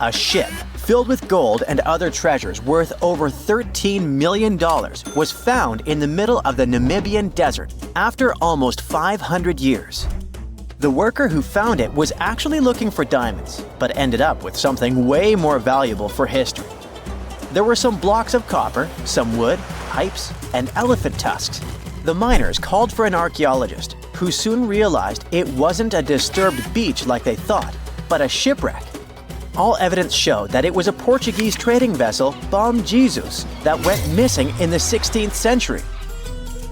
A ship filled with gold and other treasures worth over $13 million was found in the middle of the Namibian desert after almost 500 years. The worker who found it was actually looking for diamonds, but ended up with something way more valuable for history. There were some blocks of copper, some wood, pipes, and elephant tusks. The miners called for an archaeologist, who soon realized it wasn't a disturbed beach like they thought, but a shipwreck. All evidence showed that it was a Portuguese trading vessel, Bom Jesus, that went missing in the 16th century.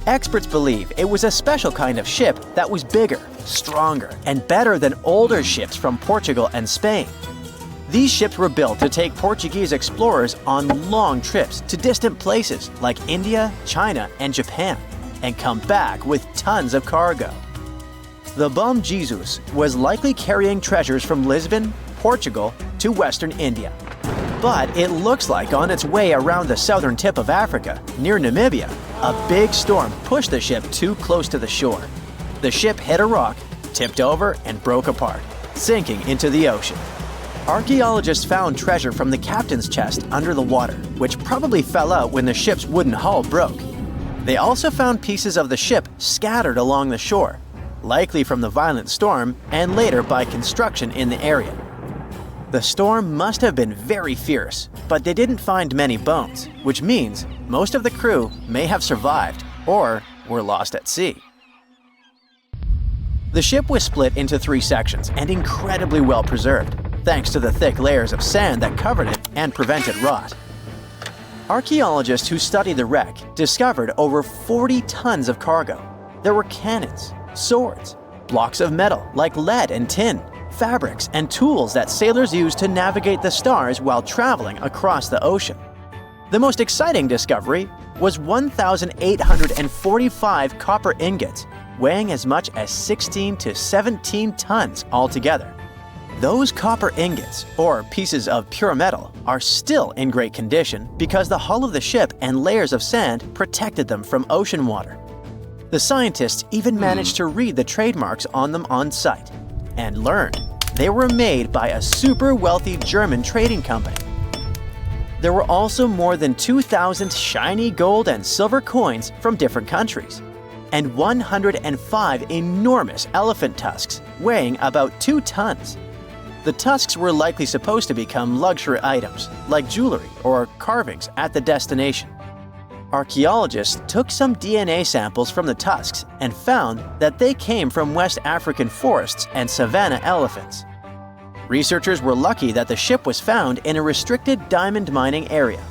Experts believe it was a special kind of ship that was bigger, stronger, and better than older ships from Portugal and Spain. These ships were built to take Portuguese explorers on long trips to distant places like India, China, and Japan, and come back with tons of cargo. The Bom Jesus was likely carrying treasures from Lisbon, Portugal, to Western India. But it looks like on its way around the southern tip of Africa, near Namibia, a big storm pushed the ship too close to the shore. The ship hit a rock, tipped over, and broke apart, sinking into the ocean. Archaeologists found treasure from the captain's chest under the water, which probably fell out when the ship's wooden hull broke. They also found pieces of the ship scattered along the shore, likely from the violent storm and later by construction in the area. The storm must have been very fierce, but they didn't find many bones, which means most of the crew may have survived or were lost at sea. The ship was split into 3 sections and incredibly well preserved, thanks to the thick layers of sand that covered it and prevented rot. Archaeologists who studied the wreck discovered over 40 tons of cargo. There were cannons, swords, blocks of metal like lead and tin, fabrics, and tools that sailors used to navigate the stars while traveling across the ocean. The most exciting discovery was 1,845 copper ingots, weighing as much as 16 to 17 tons altogether. Those copper ingots, or pieces of pure metal, are still in great condition because the hull of the ship and layers of sand protected them from ocean water. The scientists even managed to read the trademarks on them on site and learned they were made by a super wealthy German trading company. There were also more than 2,000 shiny gold and silver coins from different countries, and 105 enormous elephant tusks weighing about 2 tons. The tusks were likely supposed to become luxury items, like jewelry or carvings at the destination. Archaeologists took some DNA samples from the tusks and found that they came from West African forests and savanna elephants. Researchers were lucky that the ship was found in a restricted diamond mining area.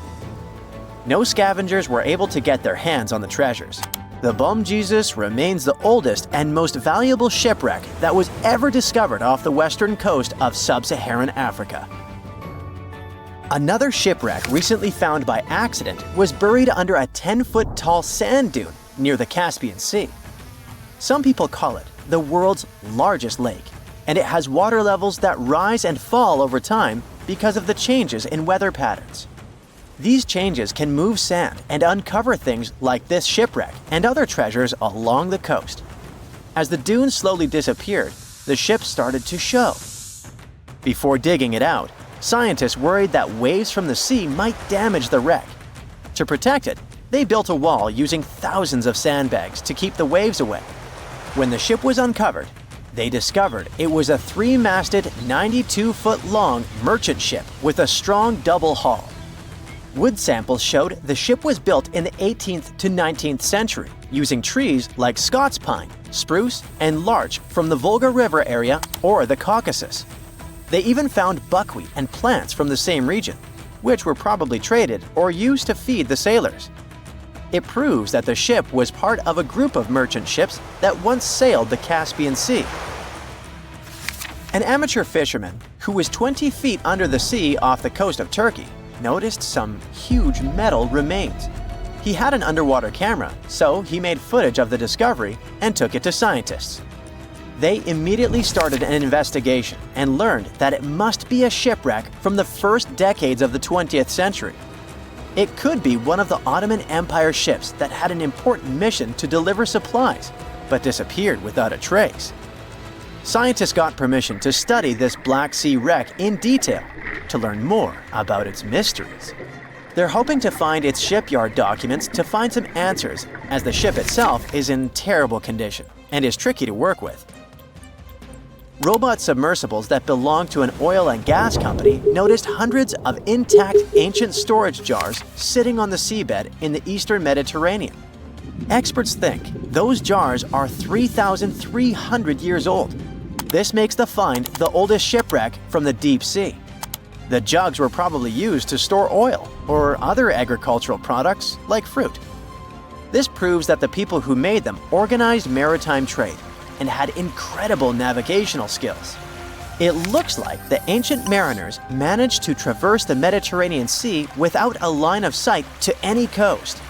No scavengers were able to get their hands on the treasures. The Bom Jesus remains the oldest and most valuable shipwreck that was ever discovered off the western coast of sub-Saharan Africa. Another shipwreck recently found by accident was buried under a 10-foot-tall sand dune near the Caspian Sea. Some people call it the world's largest lake, and it has water levels that rise and fall over time because of the changes in weather patterns. These changes can move sand and uncover things like this shipwreck and other treasures along the coast. As the dune slowly disappeared, the ship started to show. Before digging it out, scientists worried that waves from the sea might damage the wreck. To protect it, they built a wall using thousands of sandbags to keep the waves away. When the ship was uncovered, they discovered it was a 3-masted, 92-foot-long merchant ship with a strong double hull. Wood samples showed the ship was built in the 18th to 19th century using trees like Scots pine, spruce, and larch from the Volga River area or the Caucasus. They even found buckwheat and plants from the same region, which were probably traded or used to feed the sailors. It proves that the ship was part of a group of merchant ships that once sailed the Caspian Sea. An amateur fisherman who was 20 feet under the sea off the coast of Turkey noticed some huge metal remains. He had an underwater camera, so he made footage of the discovery and took it to scientists. They immediately started an investigation and learned that it must be a shipwreck from the first decades of the 20th century. It could be one of the Ottoman Empire ships that had an important mission to deliver supplies, but disappeared without a trace. Scientists got permission to study this Black Sea wreck in detail to learn more about its mysteries. They're hoping to find its shipyard documents to find some answers, as the ship itself is in terrible condition and is tricky to work with. Robot submersibles that belong to an oil and gas company noticed hundreds of intact ancient storage jars sitting on the seabed in the eastern Mediterranean. Experts think those jars are 3,300 years old. This makes the find the oldest shipwreck from the deep sea. The jugs were probably used to store oil or other agricultural products like fruit. This proves that the people who made them organized maritime trade and had incredible navigational skills. It looks like the ancient mariners managed to traverse the Mediterranean Sea without a line of sight to any coast.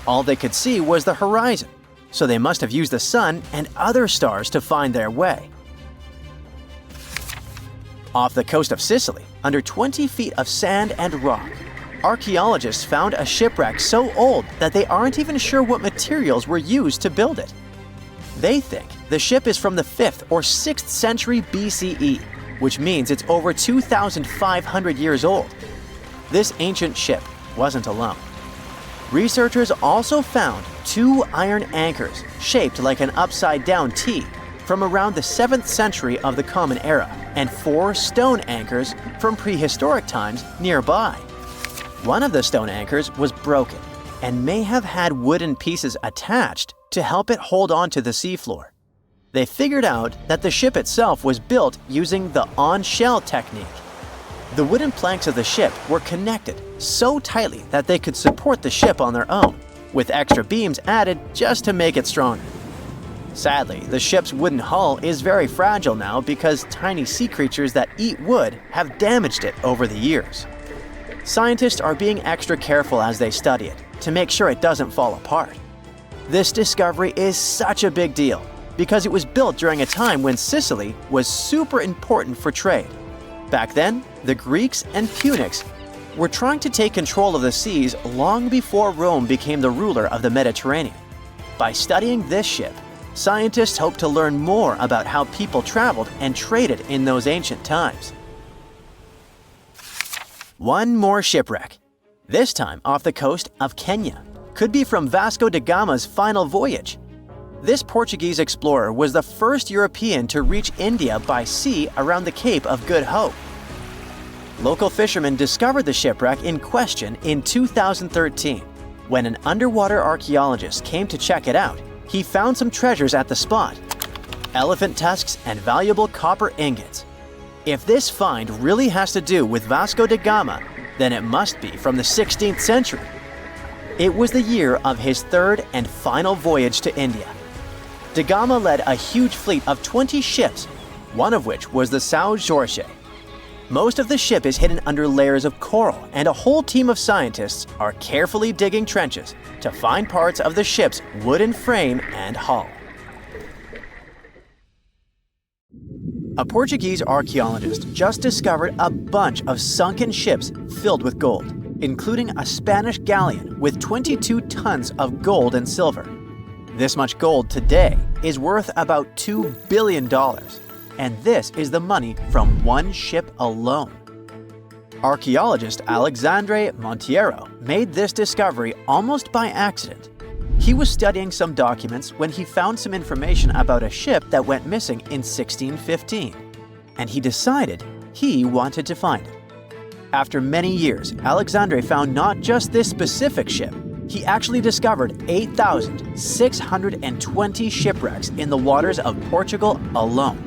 All they could see was the horizon, so they must have used the sun and other stars to find their way. Off the coast of Sicily, under 20 feet of sand and rock, archaeologists found a shipwreck so old that they aren't even sure what materials were used to build it. They think the ship is from the 5th or 6th century BCE, which means it's over 2,500 years old. This ancient ship wasn't alone. Researchers also found 2 iron anchors shaped like an upside-down T from around the 7th century of the Common Era, and 4 stone anchors from prehistoric times nearby. One of the stone anchors was broken and may have had wooden pieces attached to help it hold on to the seafloor. They figured out that the ship itself was built using the on-shell technique. The wooden planks of the ship were connected so tightly that they could support the ship on their own, with extra beams added just to make it stronger. Sadly, the ship's wooden hull is very fragile now because tiny sea creatures that eat wood have damaged it over the years. Scientists are being extra careful as they study it to make sure it doesn't fall apart. This discovery is such a big deal because it was built during a time when Sicily was super important for trade. Back then, the Greeks and Punics were trying to take control of the seas long before Rome became the ruler of the Mediterranean. By studying this ship, scientists hope to learn more about how people traveled and traded in those ancient times. One more shipwreck, this time off the coast of Kenya. Could be from Vasco da Gama's final voyage. This Portuguese explorer was the first European to reach India by sea around the Cape of Good Hope. Local fishermen discovered the shipwreck in question in 2013. When an underwater archaeologist came to check it out, he found some treasures at the spot: elephant tusks and valuable copper ingots. If this find really has to do with Vasco da Gama, then it must be from the 16th century. It was the year of his 3rd and final voyage to India. Da Gama led a huge fleet of 20 ships, one of which was the São Jorge. Most of the ship is hidden under layers of coral, and a whole team of scientists are carefully digging trenches to find parts of the ship's wooden frame and hull. A Portuguese archaeologist just discovered a bunch of sunken ships filled with gold, including a Spanish galleon with 22 tons of gold and silver. This much gold today is worth about $2 billion, and this is the money from one ship alone. Archaeologist Alexandre Monteiro made this discovery almost by accident. He was studying some documents when he found some information about a ship that went missing in 1615, and he decided he wanted to find it. After many years, Alexandre found not just this specific ship, he actually discovered 8,620 shipwrecks in the waters of Portugal alone.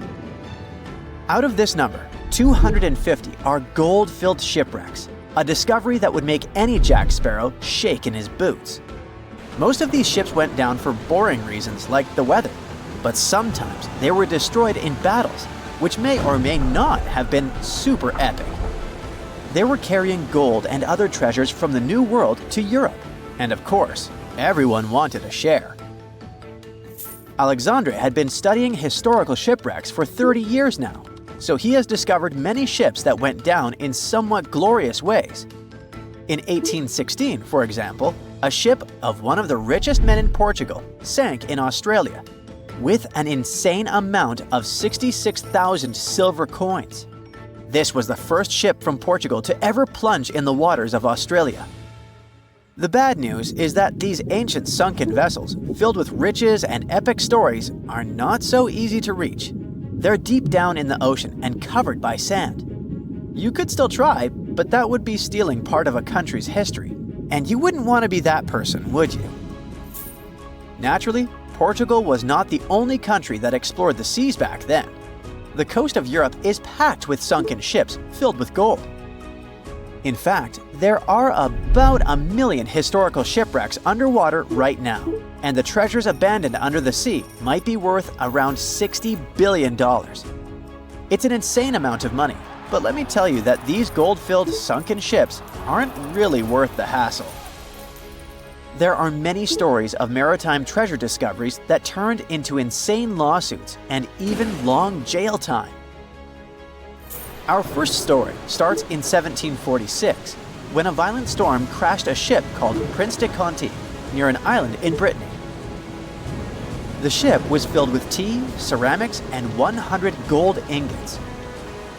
Out of this number, 250 are gold-filled shipwrecks, a discovery that would make any Jack Sparrow shake in his boots. Most of these ships went down for boring reasons like the weather, but sometimes they were destroyed in battles, which may or may not have been super epic. They were carrying gold and other treasures from the New World to Europe, and of course, everyone wanted a share. Alexandre had been studying historical shipwrecks for 30 years now, so he has discovered many ships that went down in somewhat glorious ways. In 1816, for example, a ship of one of the richest men in Portugal sank in Australia. with an insane amount of 66,000 silver coins. This was the first ship from Portugal to ever plunge in the waters of Australia. The bad news is that these ancient sunken vessels, filled with riches and epic stories, are not so easy to reach. They're deep down in the ocean and covered by sand. You could still try, but that would be stealing part of a country's history. And you wouldn't want to be that person, would you? Naturally, Portugal was not the only country that explored the seas back then. The coast of Europe is packed with sunken ships filled with gold. In fact, there are about 1 million historical shipwrecks underwater right now, and the treasures abandoned under the sea might be worth around $60 billion. It's an insane amount of money, but let me tell you that these gold-filled sunken ships aren't really worth the hassle. There are many stories of maritime treasure discoveries that turned into insane lawsuits and even long jail time. Our first story starts in 1746, when a violent storm crashed a ship called Prince de Conti near an island in Brittany. The ship was filled with tea, ceramics, and 100 gold ingots.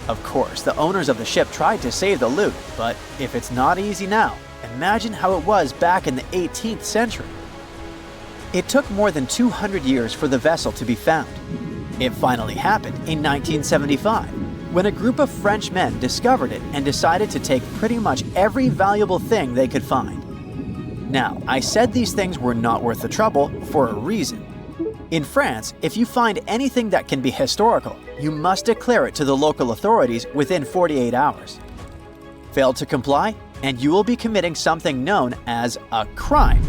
Of course, the owners of the ship tried to save the loot, but if it's not easy now, imagine how it was back in the 18th century. It took more than 200 years for the vessel to be found. It finally happened in 1975, when a group of French men discovered it and decided to take pretty much every valuable thing they could find. Now, I said these things were not worth the trouble for a reason. In France, if you find anything that can be historical, you must declare it to the local authorities within 48 hours. Fail to comply, and you will be committing something known as a crime.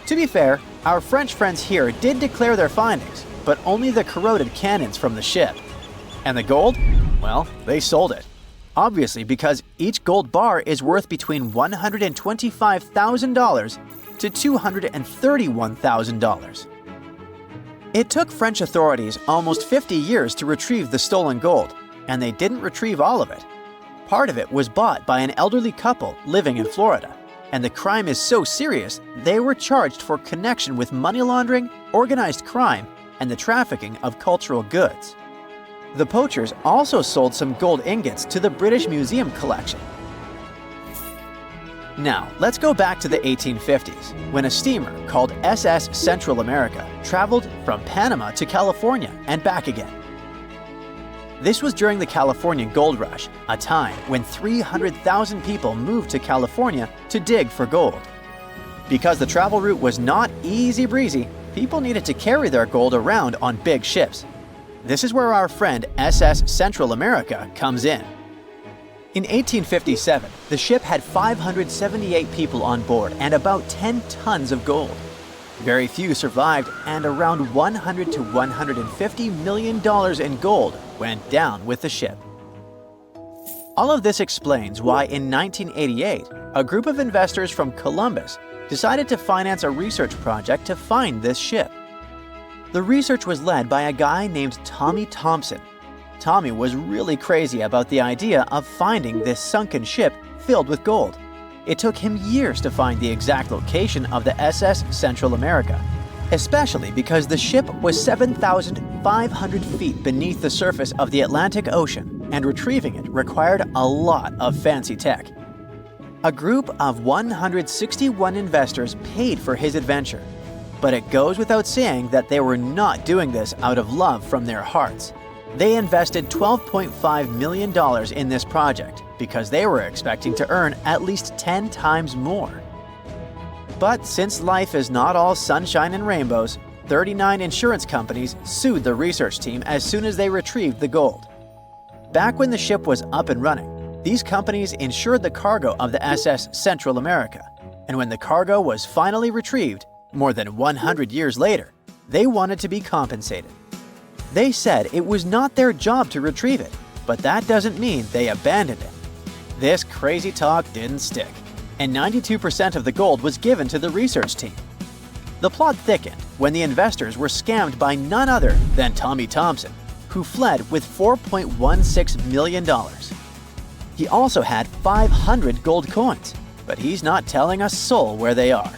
To be fair, our French friends here did declare their findings, but only the corroded cannons from the ship. And the gold? Well, they sold it. Obviously, because each gold bar is worth between $125,000 to $231,000. It took French authorities almost 50 years to retrieve the stolen gold, and they didn't retrieve all of it. Part of it was bought by an elderly couple living in Florida, and the crime is so serious they were charged for connection with money laundering, organized crime, and the trafficking of cultural goods. The poachers also sold some gold ingots to the British Museum collection. Now, let's go back to the 1850s, when a steamer called SS Central America traveled from Panama to California and back again. This was during the California Gold Rush, a time when 300,000 people moved to California to dig for gold. Because the travel route was not easy breezy, people needed to carry their gold around on big ships. This is where our friend SS Central America comes in. In 1857, the ship had 578 people on board and about 10 tons of gold. Very few survived, and around $100 to $150 million in gold went down with the ship. All of this explains why in 1988, a group of investors from Columbus decided to finance a research project to find this ship. The research was led by a guy named Tommy Thompson. Tommy was really crazy about the idea of finding this sunken ship filled with gold. It took him years to find the exact location of the SS Central America, especially because the ship was 7,500 feet beneath the surface of the Atlantic Ocean, and retrieving it required a lot of fancy tech. A group of 161 investors paid for his adventure, but it goes without saying that they were not doing this out of love from their hearts. They invested $12.5 million in this project because they were expecting to earn at least 10 times more. But since life is not all sunshine and rainbows, 39 insurance companies sued the research team as soon as they retrieved the gold. Back when the ship was up and running, these companies insured the cargo of the SS Central America, and when the cargo was finally retrieved, more than 100 years later, they wanted to be compensated. They said it was not their job to retrieve it, but that doesn't mean they abandoned it. This crazy talk didn't stick, and 92% of the gold was given to the research team. The plot thickened when the investors were scammed by none other than Tommy Thompson, who fled with $4.16 million. He also had 500 gold coins, but he's not telling a soul where they are.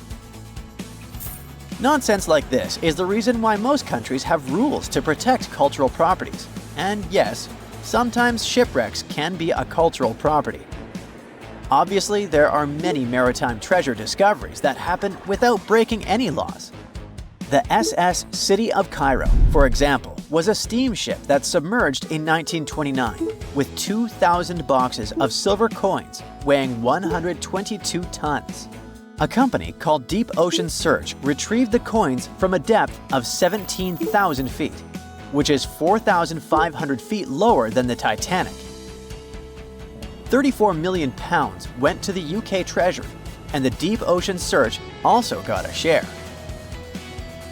Nonsense like this is the reason why most countries have rules to protect cultural properties. And yes, sometimes shipwrecks can be a cultural property. Obviously, there are many maritime treasure discoveries that happen without breaking any laws. The SS City of Cairo, for example, was a steamship that submerged in 1929 with 2,000 boxes of silver coins weighing 122 tons. A company called Deep Ocean Search retrieved the coins from a depth of 17,000 feet, which is 4,500 feet lower than the Titanic. 34 million pounds went to the UK Treasury, and the Deep Ocean Search also got a share.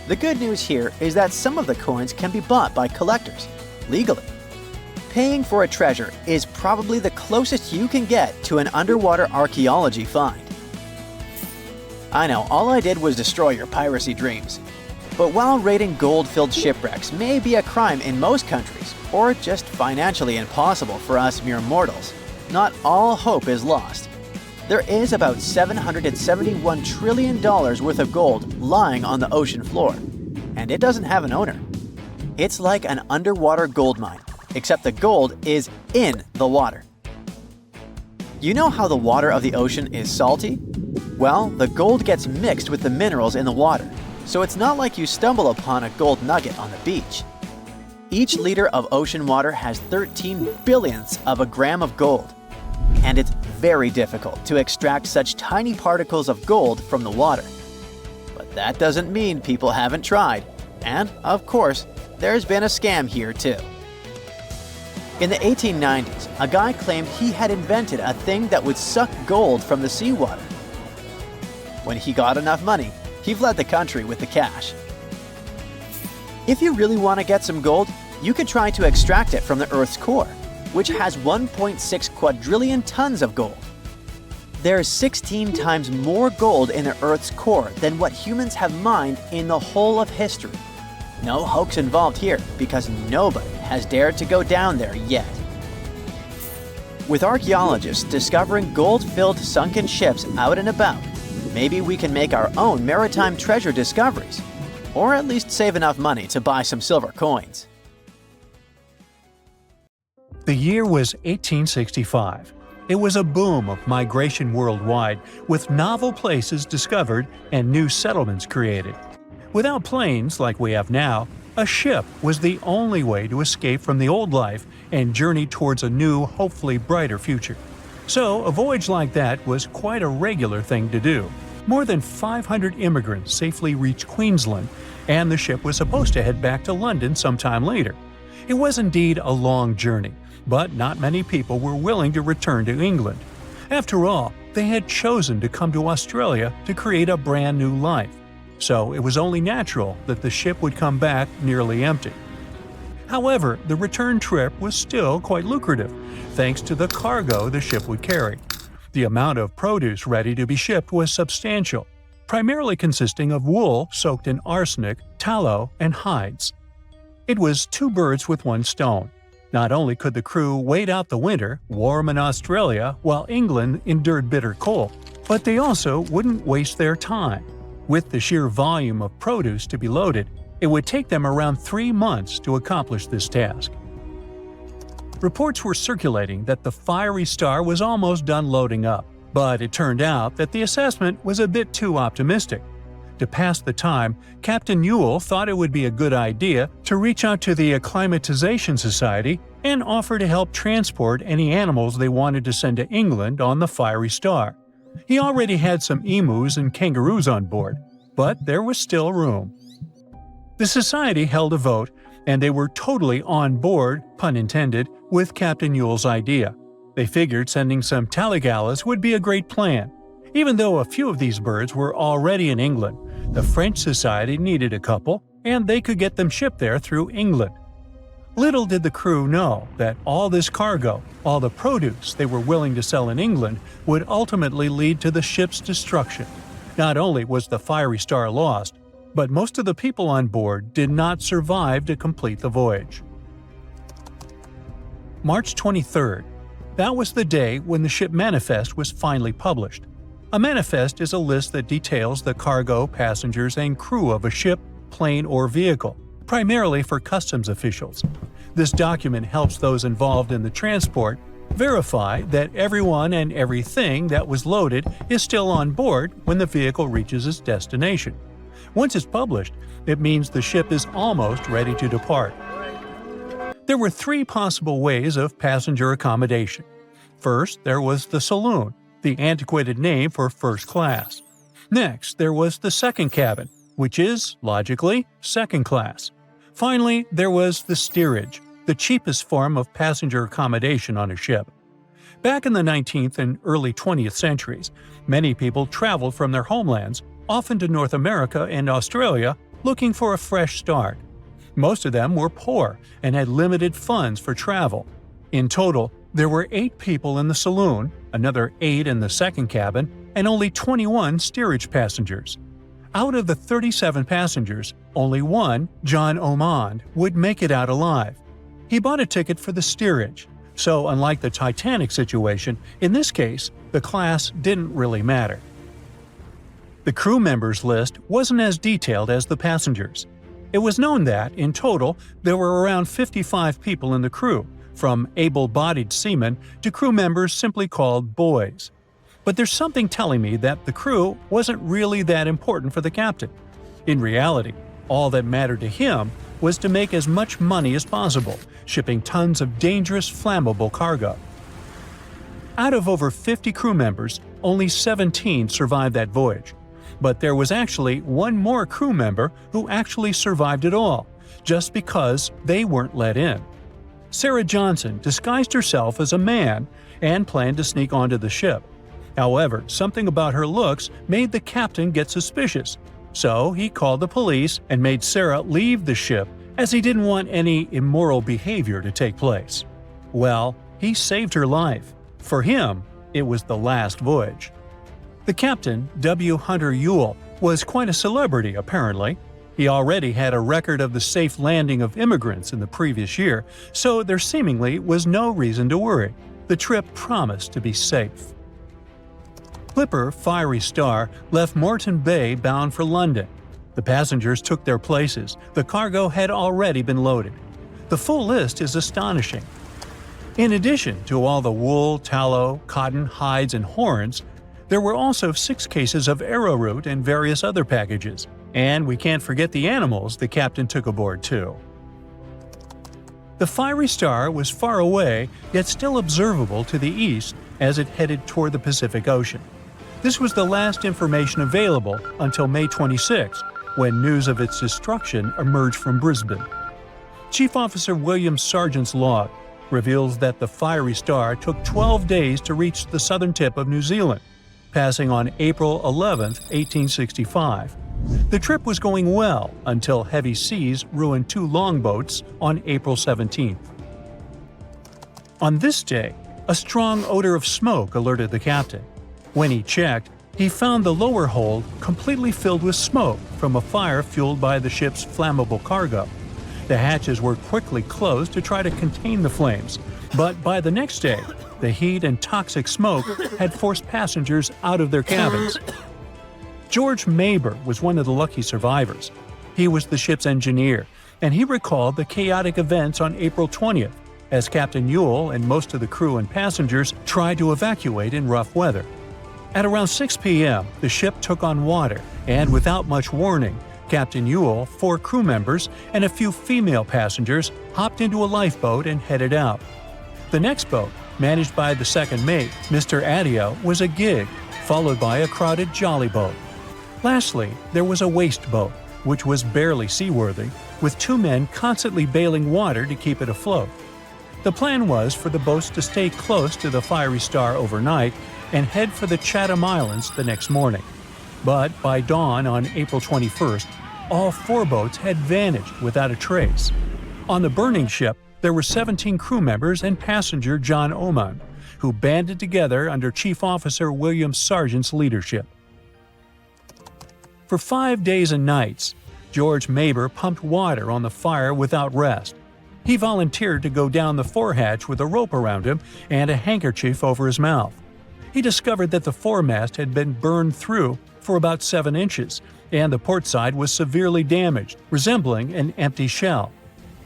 The good news here is that some of the coins can be bought by collectors, legally. Paying for a treasure is probably the closest you can get to an underwater archaeology find. I know, all I did was destroy your piracy dreams. But while raiding gold-filled shipwrecks may be a crime in most countries, or just financially impossible for us mere mortals, not all hope is lost. There is about $771 trillion worth of gold lying on the ocean floor, and it doesn't have an owner. It's like an underwater gold mine, except the gold is in the water. You know how the water of the ocean is salty? Well, the gold gets mixed with the minerals in the water, so it's not like you stumble upon a gold nugget on the beach. Each liter of ocean water has 13 billionths of a gram of gold, and it's very difficult to extract such tiny particles of gold from the water. But that doesn't mean people haven't tried, and of course, there's been a scam here too. In the 1890s, a guy claimed he had invented a thing that would suck gold from the seawater. When he got enough money, he fled the country with the cash. If you really want to get some gold, you could try to extract it from the Earth's core, which has 1.6 quadrillion tons of gold. There's 16 times more gold in the Earth's core than what humans have mined in the whole of history. No hoax involved here, because nobody has dared to go down there yet. With archaeologists discovering gold-filled sunken ships out and about, maybe we can make our own maritime treasure discoveries, or at least save enough money to buy some silver coins. The year was 1865. It was a boom of migration worldwide, with novel places discovered and new settlements created. Without planes like we have now, a ship was the only way to escape from the old life and journey towards a new, hopefully brighter future. So, a voyage like that was quite a regular thing to do. More than 500 immigrants safely reached Queensland, and the ship was supposed to head back to London sometime later. It was indeed a long journey, but not many people were willing to return to England. After all, they had chosen to come to Australia to create a brand new life. So it was only natural that the ship would come back nearly empty. However, the return trip was still quite lucrative, thanks to the cargo the ship would carry. The amount of produce ready to be shipped was substantial, primarily consisting of wool soaked in arsenic, tallow, and hides. It was two birds with one stone. Not only could the crew wait out the winter, warm in Australia, while England endured bitter cold, but they also wouldn't waste their time. With the sheer volume of produce to be loaded, it would take them around 3 months to accomplish this task. Reports were circulating that the Fiery Star was almost done loading up, but it turned out that the assessment was a bit too optimistic. To pass the time, Captain Ewell thought it would be a good idea to reach out to the Acclimatization Society and offer to help transport any animals they wanted to send to England on the Fiery Star. He already had some emus and kangaroos on board, but there was still room. The society held a vote, and they were totally on board, pun intended, with Captain Ewell's idea. They figured sending some taligalas would be a great plan. Even though a few of these birds were already in England, the French Society needed a couple, and they could get them shipped there through England. Little did the crew know that all this cargo, all the produce they were willing to sell in England, would ultimately lead to the ship's destruction. Not only was the Fiery Star lost, but most of the people on board did not survive to complete the voyage. March 23rd. That was the day when the ship manifest was finally published. A manifest is a list that details the cargo, passengers, and crew of a ship, plane, or vehicle, primarily for customs officials. This document helps those involved in the transport verify that everyone and everything that was loaded is still on board when the vehicle reaches its destination. Once it's published, it means the ship is almost ready to depart. There were 3 possible ways of passenger accommodation. First, there was the saloon, the antiquated name for first class. Next, there was the second cabin, which is, logically, second class. Finally, there was the steerage, the cheapest form of passenger accommodation on a ship. Back in the 19th and early 20th centuries, many people traveled from their homelands, often to North America and Australia, looking for a fresh start. Most of them were poor and had limited funds for travel. In total, there were 8 people in the saloon, another 8 in the second cabin, and only 21 steerage passengers. Out of the 37 passengers, only one, John Omond, would make it out alive. He bought a ticket for the steerage, so unlike the Titanic situation, in this case, the class didn't really matter. The crew members list wasn't as detailed as the passengers. It was known that, in total, there were around 55 people in the crew, from able-bodied seamen to crew members simply called boys. But there's something telling me that the crew wasn't really that important for the captain. In reality, all that mattered to him was to make as much money as possible, shipping tons of dangerous, flammable cargo. Out of over 50 crew members, only 17 survived that voyage. But there was actually one more crew member who actually survived it all, just because they weren't let in. Sarah Johnson disguised herself as a man and planned to sneak onto the ship. However, something about her looks made the captain get suspicious, so he called the police and made Sarah leave the ship as he didn't want any immoral behavior to take place. Well, he saved her life. For him, it was the last voyage. The captain, W. Hunter Ewell, was quite a celebrity apparently. He already had a record of the safe landing of immigrants in the previous year, so there seemingly was no reason to worry. The trip promised to be safe. Clipper Fiery Star left Moreton Bay bound for London. The passengers took their places. The cargo had already been loaded. The full list is astonishing. In addition to all the wool, tallow, cotton, hides, and horns, there were also 6 cases of arrowroot and various other packages. And we can't forget the animals the captain took aboard too. The Fiery Star was far away, yet still observable to the east as it headed toward the Pacific Ocean. This was the last information available until May 26, when news of its destruction emerged from Brisbane. Chief Officer William Sargent's log reveals that the Fiery Star took 12 days to reach the southern tip of New Zealand, passing on April 11, 1865. The trip was going well until heavy seas ruined 2 longboats on April 17. On this day, a strong odor of smoke alerted the captain. When he checked, he found the lower hold completely filled with smoke from a fire fueled by the ship's flammable cargo. The hatches were quickly closed to try to contain the flames, but by the next day, the heat and toxic smoke had forced passengers out of their cabins. George Maber was one of the lucky survivors. He was the ship's engineer, and he recalled the chaotic events on April 20th, as Captain Ewell and most of the crew and passengers tried to evacuate in rough weather. At around 6 p.m., the ship took on water, and without much warning, Captain Ewell, 4 crew members, and a few female passengers hopped into a lifeboat and headed out. The next boat, managed by the second mate, Mr. Adio, was a gig, followed by a crowded jolly boat. Lastly, there was a waste boat, which was barely seaworthy, with 2 men constantly bailing water to keep it afloat. The plan was for the boats to stay close to the Fiery Star overnight and head for the Chatham Islands the next morning. But by dawn on April 21st, all 4 boats had vanished without a trace. On the burning ship, there were 17 crew members and passenger John Oman, who banded together under Chief Officer William Sargent's leadership. For 5 days and nights, George Maber pumped water on the fire without rest. He volunteered to go down the forehatch with a rope around him and a handkerchief over his mouth. he discovered that the foremast had been burned through for about 7 inches, and the port side was severely damaged, resembling an empty shell.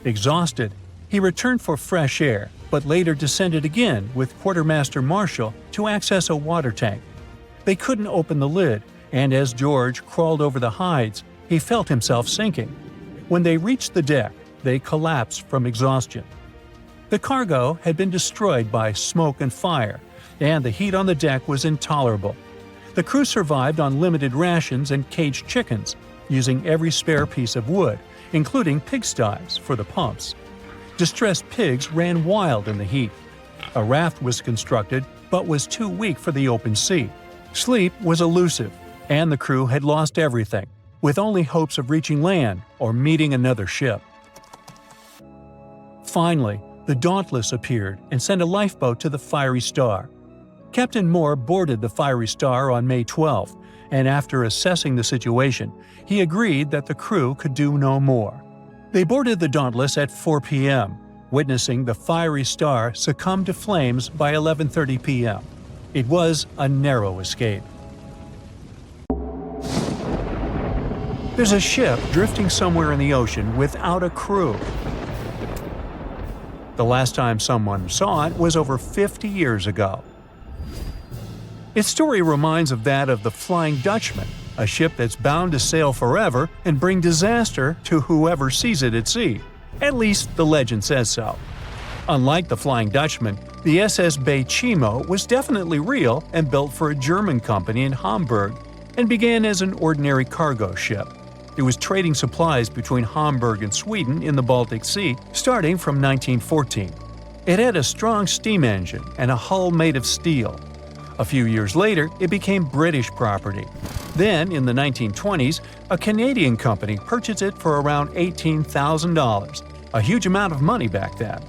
Exhausted, he returned for fresh air, but later descended again with Quartermaster Marshall to access a water tank. They couldn't open the lid, and as George crawled over the hides, he felt himself sinking. When they reached the deck, they collapsed from exhaustion. The cargo had been destroyed by smoke and fire, and the heat on the deck was intolerable. The crew survived on limited rations and caged chickens, using every spare piece of wood, including pigsties for the pumps. Distressed pigs ran wild in the heat. A raft was constructed, but was too weak for the open sea. Sleep was elusive, and the crew had lost everything, with only hopes of reaching land or meeting another ship. Finally, the Dauntless appeared and sent a lifeboat to the Fiery Star. Captain Moore boarded the Fiery Star on May 12th, and after assessing the situation, he agreed that the crew could do no more. They boarded the Dauntless at 4 p.m., witnessing the Fiery Star succumb to flames by 11:30 p.m. It was a narrow escape. There's a ship drifting somewhere in the ocean without a crew. The last time someone saw it was over 50 years ago. Its story reminds of that of the Flying Dutchman, a ship that's bound to sail forever and bring disaster to whoever sees it at sea. At least the legend says so. Unlike the Flying Dutchman, the SS Bay Chimo was definitely real and built for a German company in Hamburg and began as an ordinary cargo ship. It was trading supplies between Hamburg and Sweden in the Baltic Sea starting from 1914. It had a strong steam engine and a hull made of steel. A few years later, it became British property. Then, in the 1920s, a Canadian company purchased it for around $18,000, a huge amount of money back then.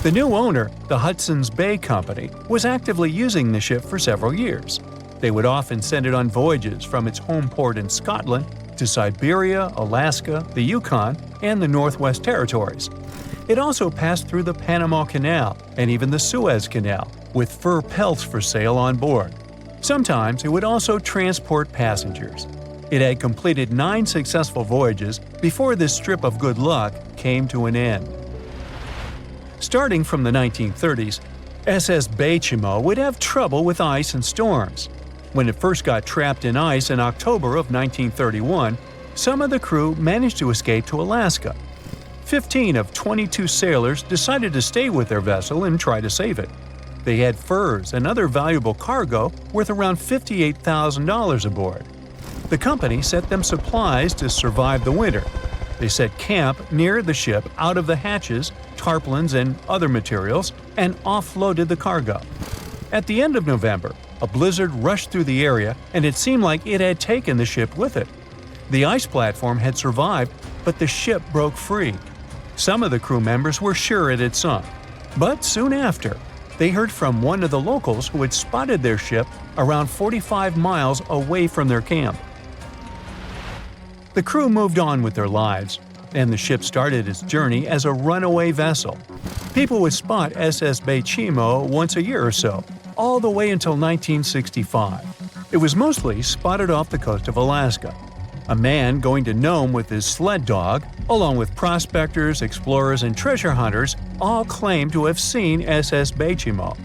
The new owner, the Hudson's Bay Company, was actively using the ship for several years. They would often send it on voyages from its home port in Scotland to Siberia, Alaska, the Yukon, and the Northwest Territories. It also passed through the Panama Canal and even the Suez Canal, with fur pelts for sale on board. Sometimes it would also transport passengers. It had completed 9 successful voyages before this strip of good luck came to an end. Starting from the 1930s, SS Beichimo would have trouble with ice and storms. When it first got trapped in ice in October of 1931, some of the crew managed to escape to Alaska. 15 of 22 sailors decided to stay with their vessel and try to save it. They had furs and other valuable cargo worth around $58,000 aboard. The company sent them supplies to survive the winter. They set camp near the ship out of the hatches, tarpaulins, and other materials, and offloaded the cargo. At the end of November, a blizzard rushed through the area, and it seemed like it had taken the ship with it. The ice platform had survived, but the ship broke free. Some of the crew members were sure it had sunk. But soon after, they heard from one of the locals who had spotted their ship around 45 miles away from their camp. The crew moved on with their lives, and the ship started its journey as a runaway vessel. People would spot SS Beichimo once a year or so, all the way until 1965. It was mostly spotted off the coast of Alaska. A man going to Nome with his sled dog, along with prospectors, explorers, and treasure hunters, all claimed to have seen SS Beichimo.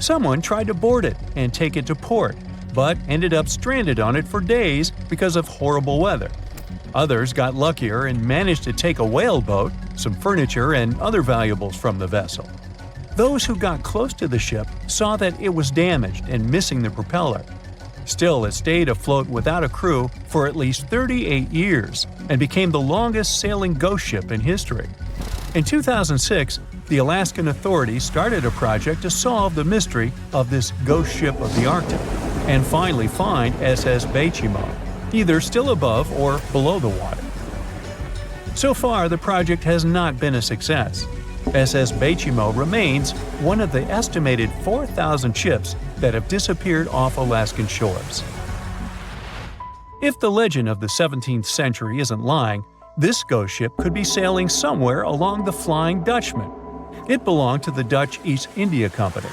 Someone tried to board it and take it to port, but ended up stranded on it for days because of horrible weather. Others got luckier and managed to take a whaleboat, some furniture, and other valuables from the vessel. Those who got close to the ship saw that it was damaged and missing the propeller. Still, it stayed afloat without a crew for at least 38 years and became the longest sailing ghost ship in history. In 2006, the Alaskan authorities started a project to solve the mystery of this ghost ship of the Arctic and finally find SS Beichimo, either still above or below the water. So far, the project has not been a success. SS Beichimo remains one of the estimated 4,000 ships that have disappeared off Alaskan shores. If the legend of the 17th century isn't lying, this ghost ship could be sailing somewhere along the Flying Dutchman. It belonged to the Dutch East India Company.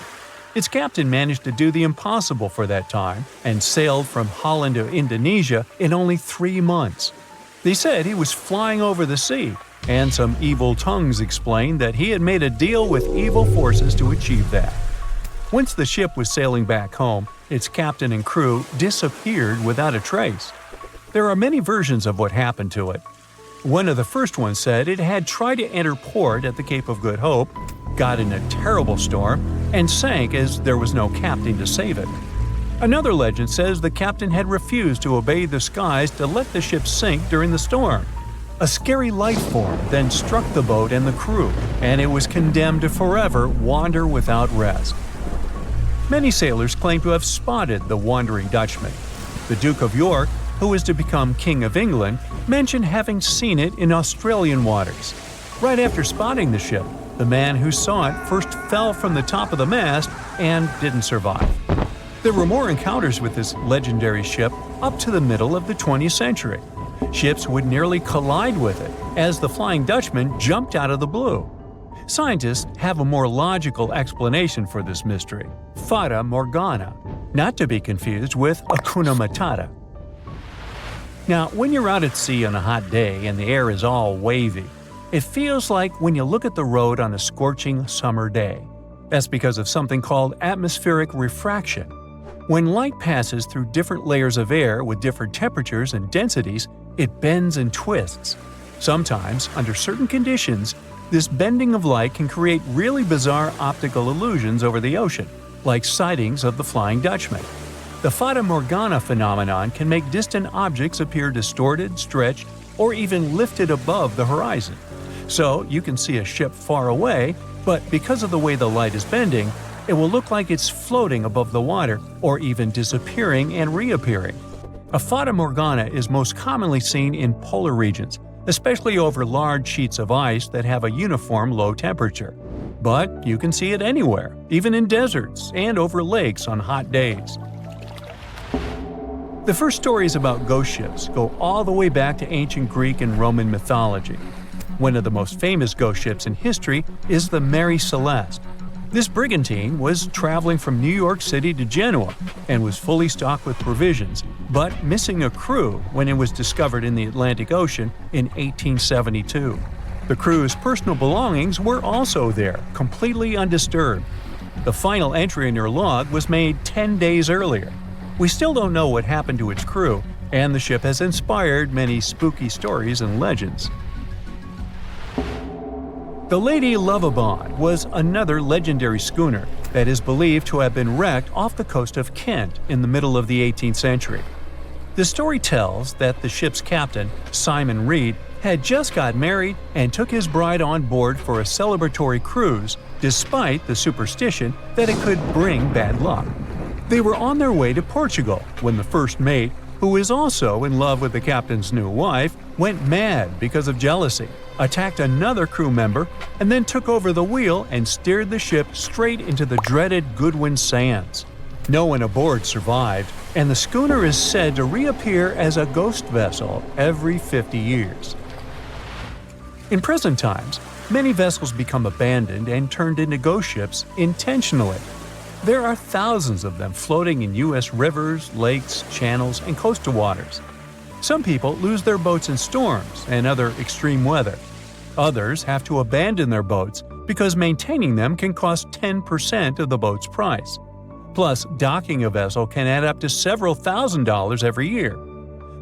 Its captain managed to do the impossible for that time and sailed from Holland to Indonesia in only 3 months. They said he was flying over the sea, and some evil tongues explained that he had made a deal with evil forces to achieve that. Once the ship was sailing back home, its captain and crew disappeared without a trace. There are many versions of what happened to it. One of the first ones said it had tried to enter port at the Cape of Good Hope, got in a terrible storm, and sank as there was no captain to save it. Another legend says the captain had refused to obey the skies to let the ship sink during the storm. A scary life form then struck the boat and the crew, and it was condemned to forever wander without rest. Many sailors claim to have spotted the wandering Dutchman. The Duke of York, who was to become King of England, mentioned having seen it in Australian waters. Right after spotting the ship, the man who saw it first fell from the top of the mast and didn't survive. There were more encounters with this legendary ship up to the middle of the 20th century. Ships would nearly collide with it as the Flying Dutchman jumped out of the blue. Scientists have a more logical explanation for this mystery: Fata Morgana, not to be confused with Hakuna Matata. Now, when you're out at sea on a hot day and the air is all wavy, it feels like when you look at the road on a scorching summer day. That's because of something called atmospheric refraction. When light passes through different layers of air with different temperatures and densities, it bends and twists. Sometimes, under certain conditions, this bending of light can create really bizarre optical illusions over the ocean, like sightings of the Flying Dutchman. The Fata Morgana phenomenon can make distant objects appear distorted, stretched, or even lifted above the horizon. So you can see a ship far away, but because of the way the light is bending, it will look like it's floating above the water or even disappearing and reappearing. A Fata Morgana is most commonly seen in polar regions, especially over large sheets of ice that have a uniform low temperature. But you can see it anywhere, even in deserts and over lakes on hot days. The first stories about ghost ships go all the way back to ancient Greek and Roman mythology. One of the most famous ghost ships in history is the Mary Celeste. This brigantine was traveling from New York City to Genoa and was fully stocked with provisions, but missing a crew when it was discovered in the Atlantic Ocean in 1872. The crew's personal belongings were also there, completely undisturbed. The final entry in their log was made 10 days earlier. We still don't know what happened to its crew, and the ship has inspired many spooky stories and legends. The Lady Lovibond was another legendary schooner that is believed to have been wrecked off the coast of Kent in the middle of the 18th century. The story tells that the ship's captain, Simon Reed, had just got married and took his bride on board for a celebratory cruise, despite the superstition that it could bring bad luck. They were on their way to Portugal when the first mate, who is also in love with the captain's new wife, went mad because of jealousy, attacked another crew member, and then took over the wheel and steered the ship straight into the dreaded Goodwin Sands. No one aboard survived, and the schooner is said to reappear as a ghost vessel every 50 years. In present times, many vessels become abandoned and turned into ghost ships intentionally. There are thousands of them floating in U.S. rivers, lakes, channels, and coastal waters. Some people lose their boats in storms and other extreme weather. Others have to abandon their boats because maintaining them can cost 10% of the boat's price. Plus, docking a vessel can add up to several $1,000s every year.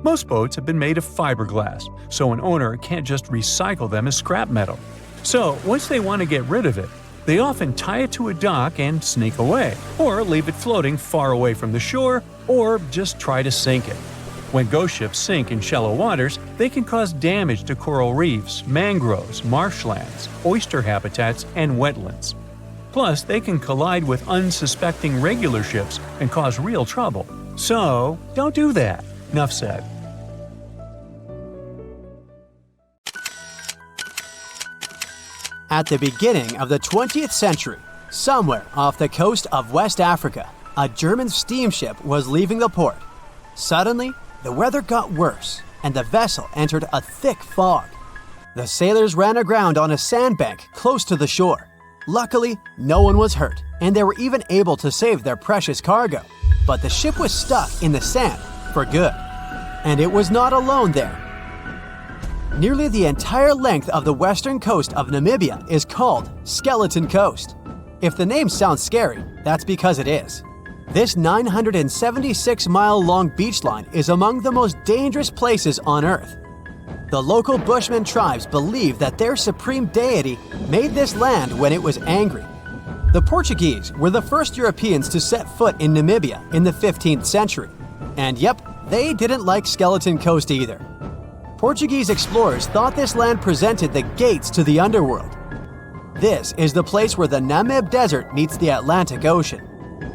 Most boats have been made of fiberglass, so an owner can't just recycle them as scrap metal. So, once they want to get rid of it, they often tie it to a dock and sneak away, or leave it floating far away from the shore, or just try to sink it. When ghost ships sink in shallow waters, they can cause damage to coral reefs, mangroves, marshlands, oyster habitats, and wetlands. Plus, they can collide with unsuspecting regular ships and cause real trouble. So, don't do that. Enough said. At the beginning of the 20th century, somewhere off the coast of West Africa, a German steamship was leaving the port. Suddenly, the weather got worse, and the vessel entered a thick fog. The sailors ran aground on a sandbank close to the shore. Luckily, no one was hurt, and they were even able to save their precious cargo. But the ship was stuck in the sand for good. And it was not alone there. Nearly the entire length of the western coast of Namibia is called Skeleton Coast. If the name sounds scary, that's because it is. This 976-mile-long beach line is among the most dangerous places on Earth. The local Bushman tribes believe that their supreme deity made this land when it was angry. The Portuguese were the first Europeans to set foot in Namibia in the 15th century. And yep, they didn't like Skeleton Coast either. Portuguese explorers thought this land presented the gates to the underworld. This is the place where the Namib Desert meets the Atlantic Ocean.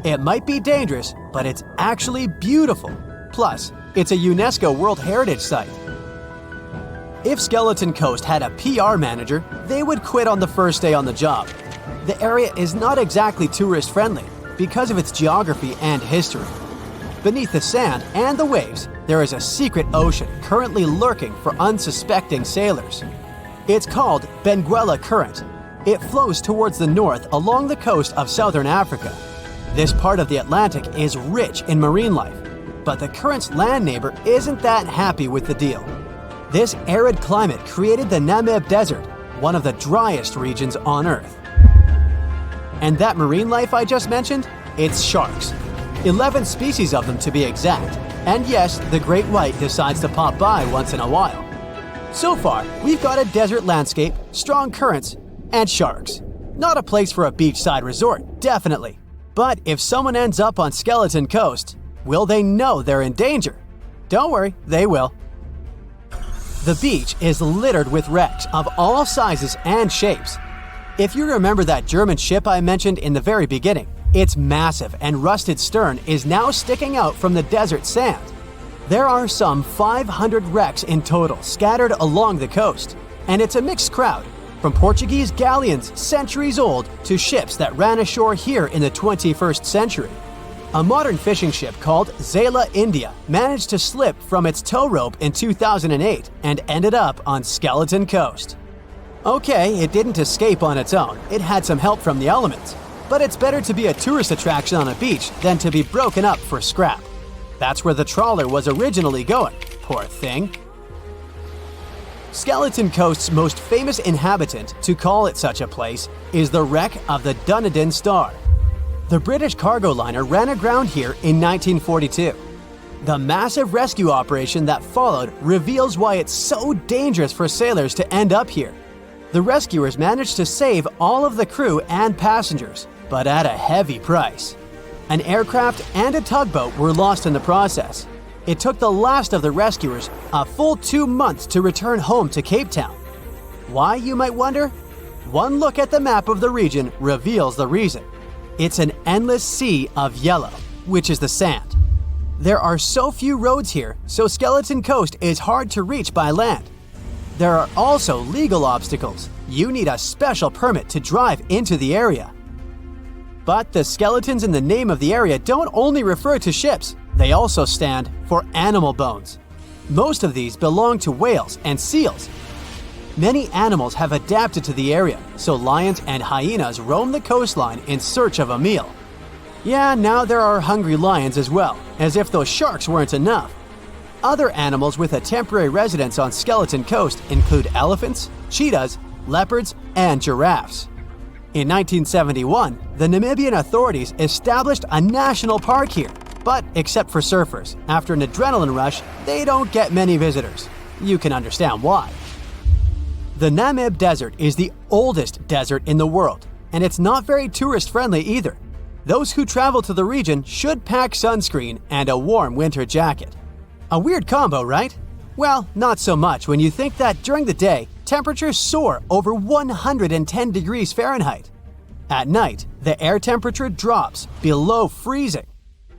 It might be dangerous, but it's actually beautiful. Plus, it's a UNESCO World Heritage Site. If Skeleton Coast had a PR manager, they would quit on the first day on the job. The area is not exactly tourist-friendly because of its geography and history. Beneath the sand and the waves, there is a secret ocean currently lurking for unsuspecting sailors. It's called Benguela Current. It flows towards the north along the coast of southern Africa. This part of the Atlantic is rich in marine life, but the current's land neighbor isn't that happy with the deal. This arid climate created the Namib Desert, one of the driest regions on Earth. And that marine life I just mentioned? It's sharks. 11 species of them to be exact. And yes, the great white decides to pop by once in a while. So far, we've got a desert landscape, strong currents, and sharks. Not a place for a beachside resort, definitely. But if someone ends up on Skeleton Coast, will they know they're in danger? Don't worry, they will. The beach is littered with wrecks of all sizes and shapes. If you remember that German ship I mentioned in the very beginning, its massive and rusted stern is now sticking out from the desert sand. There are some 500 wrecks in total scattered along the coast, and it's a mixed crowd, from Portuguese galleons centuries old to ships that ran ashore here in the 21st century. A modern fishing ship called Zela India managed to slip from its tow rope in 2008 and ended up on Skeleton Coast. Okay, it didn't escape on its own, it had some help from the elements. But it's better to be a tourist attraction on a beach than to be broken up for scrap. That's where the trawler was originally going, poor thing. Skeleton Coast's most famous inhabitant, to call it such a place, is the wreck of the Dunedin Star. The British cargo liner ran aground here in 1942. The massive rescue operation that followed reveals why it's so dangerous for sailors to end up here. The rescuers managed to save all of the crew and passengers, but at a heavy price. An aircraft and a tugboat were lost in the process. It took the last of the rescuers a full 2 months to return home to Cape Town. Why, you might wonder? One look at the map of the region reveals the reason. It's an endless sea of yellow, which is the sand. There are so few roads here, so Skeleton Coast is hard to reach by land. There are also legal obstacles. You need a special permit to drive into the area. But the skeletons in the name of the area don't only refer to ships, they also stand for animal bones. Most of these belong to whales and seals. Many animals have adapted to the area, so lions and hyenas roam the coastline in search of a meal. Yeah, now there are hungry lions as well, as if those sharks weren't enough. Other animals with a temporary residence on Skeleton Coast include elephants, cheetahs, leopards, and giraffes. In 1971, the Namibian authorities established a national park here, but except for surfers, after an adrenaline rush, they don't get many visitors. You can understand why. The Namib Desert is the oldest desert in the world, and it's not very tourist-friendly either. Those who travel to the region should pack sunscreen and a warm winter jacket. A weird combo, right? Well, not so much when you think that during the day, temperatures soar over 110 degrees Fahrenheit. At night, the air temperature drops below freezing.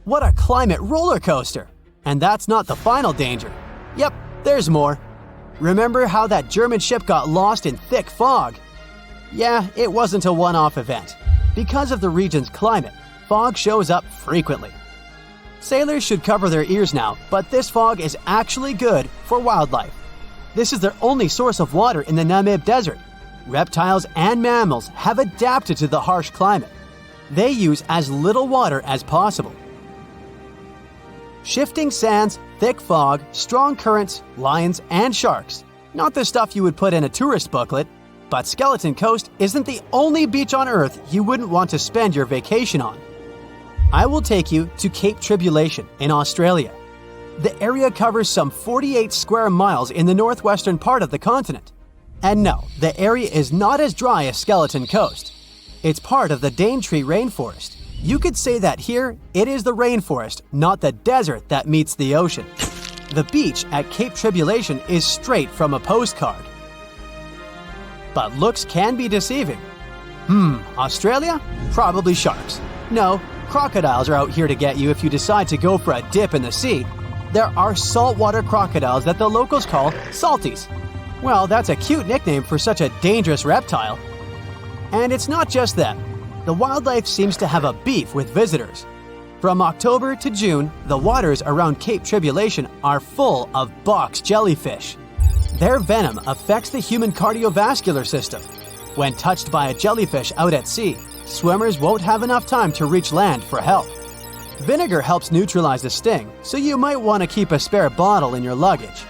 What a climate roller coaster! And that's not the final danger. Yep, there's more. Remember how that German ship got lost in thick fog? Yeah, it wasn't a one-off event. Because of the region's climate, fog shows up frequently. Sailors should cover their ears now, but this fog is actually good for wildlife. This is their only source of water in the Namib Desert, Reptiles and mammals have adapted to the harsh climate. They use as little water as possible. Shifting sands, thick fog, strong currents, lions, and sharks. Not the stuff you would put in a tourist booklet, but Skeleton Coast isn't the only beach on Earth you wouldn't want to spend your vacation on. I will take you to Cape Tribulation in Australia. The area covers some 48 square miles in the northwestern part of the continent. And no, the area is not as dry as Skeleton Coast. It's part of the Daintree rainforest. You could say that here, it is the rainforest, not the desert that meets the ocean. The beach at Cape Tribulation is straight from a postcard. But looks can be deceiving. Australia? Probably sharks. No, crocodiles are out here to get you if you decide to go for a dip in the sea. There are saltwater crocodiles that the locals call salties. Well, that's a cute nickname for such a dangerous reptile. And it's not just them. The wildlife seems to have a beef with visitors. From October to June, the waters around Cape Tribulation are full of box jellyfish. Their venom affects the human cardiovascular system. When touched by a jellyfish out at sea, swimmers won't have enough time to reach land for help. Vinegar helps neutralize the sting, so you might want to keep a spare bottle in your luggage.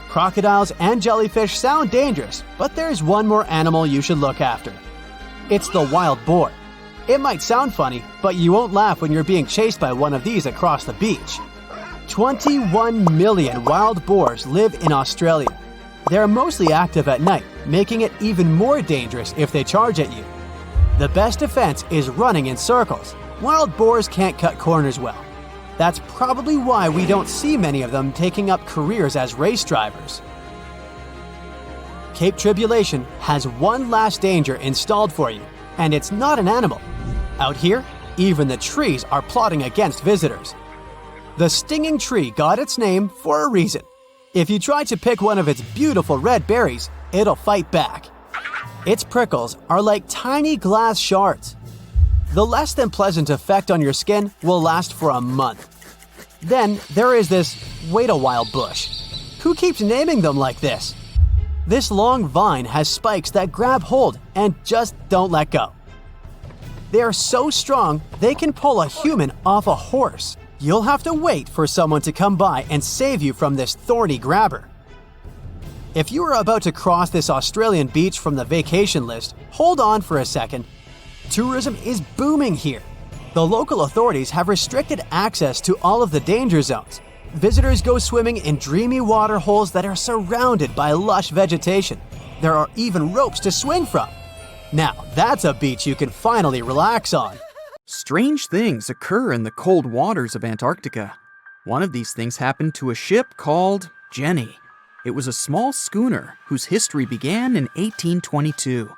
Crocodiles and jellyfish sound dangerous, but there's one more animal you should look after. It's the wild boar. It might sound funny, but you won't laugh when you're being chased by one of these across the beach. 21 million wild boars live in Australia. They're mostly active at night, making it even more dangerous if they charge at you. The best defense is running in circles. Wild boars can't cut corners well. That's probably why we don't see many of them taking up careers as race drivers. Cape Tribulation has one last danger installed for you, and it's not an animal. Out here, even the trees are plotting against visitors. The stinging tree got its name for a reason. If you try to pick one of its beautiful red berries, it'll fight back. Its prickles are like tiny glass shards. The less than pleasant effect on your skin will last for a month. Then there is this wait a while bush. Who keeps naming them like this? This long vine has spikes that grab hold and just don't let go. They are so strong they can pull a human off a horse. You'll have to wait for someone to come by and save you from this thorny grabber. If you are about to cross this Australian beach from the vacation list, hold on for a second. Tourism is booming here. The local authorities have restricted access to all of the danger zones. Visitors go swimming in dreamy water holes that are surrounded by lush vegetation. There are even ropes to swing from. Now, that's a beach you can finally relax on. Strange things occur in the cold waters of Antarctica. One of these things happened to a ship called Jenny. It was a small schooner whose history began in 1822.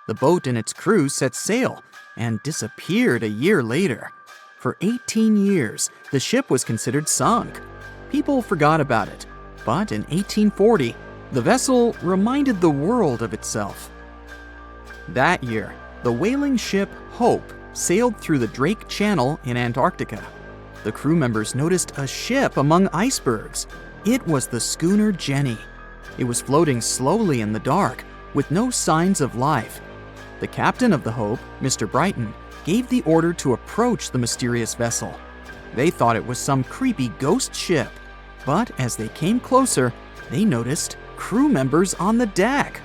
The boat and its crew set sail and disappeared a year later. For 18 years, the ship was considered sunk. People forgot about it, but in 1840, the vessel reminded the world of itself. That year, the whaling ship Hope sailed through the Drake Channel in Antarctica. The crew members noticed a ship among icebergs. It was the schooner Jenny. It was floating slowly in the dark, with no signs of life. The captain of the Hope, Mr. Brighton, gave the order to approach the mysterious vessel. They thought it was some creepy ghost ship, but as they came closer, they noticed crew members on the deck.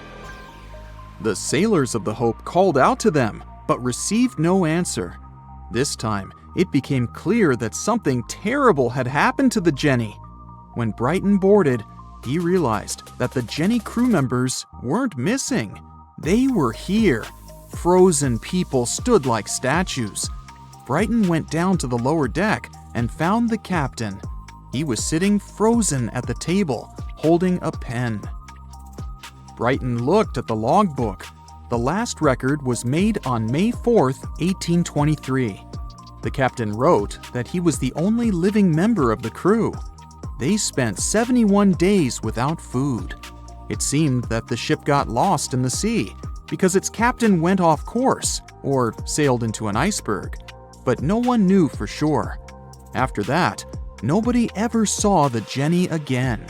The sailors of the Hope called out to them, but received no answer. This time, it became clear that something terrible had happened to the Jenny. When Brighton boarded, he realized that the Jenny crew members weren't missing. They were here. Frozen people stood like statues. Brighton went down to the lower deck and found the captain. He was sitting frozen at the table, holding a pen. Brighton looked at the logbook. The last record was made on May 4th, 1823. The captain wrote that he was the only living member of the crew. They spent 71 days without food. It seemed that the ship got lost in the sea because its captain went off course or sailed into an iceberg, but no one knew for sure. After that, nobody ever saw the Jenny again.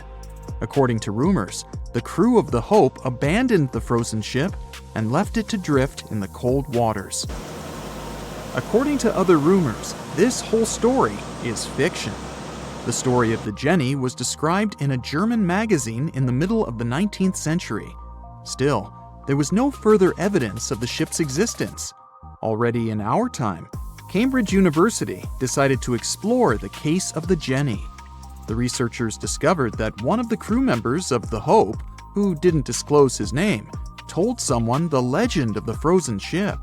According to rumors, the crew of the Hope abandoned the frozen ship and left it to drift in the cold waters. According to other rumors, this whole story is fiction. The story of the Jenny was described in a German magazine in the middle of the 19th century. Still, there was no further evidence of the ship's existence. Already in our time, Cambridge University decided to explore the case of the Jenny. The researchers discovered that one of the crew members of the Hope, who didn't disclose his name, told someone the legend of the frozen ship.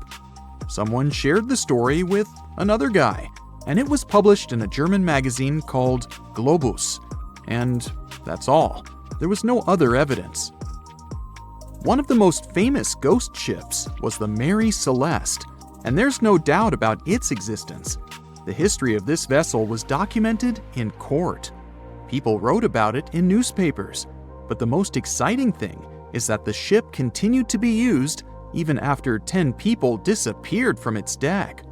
Someone shared the story with another guy, and it was published in a German magazine called Globus. And that's all. There was no other evidence. One of the most famous ghost ships was the Mary Celeste, and there's no doubt about its existence. The history of this vessel was documented in court. People wrote about it in newspapers, but the most exciting thing is that the ship continued to be used even after 10 people disappeared from its deck.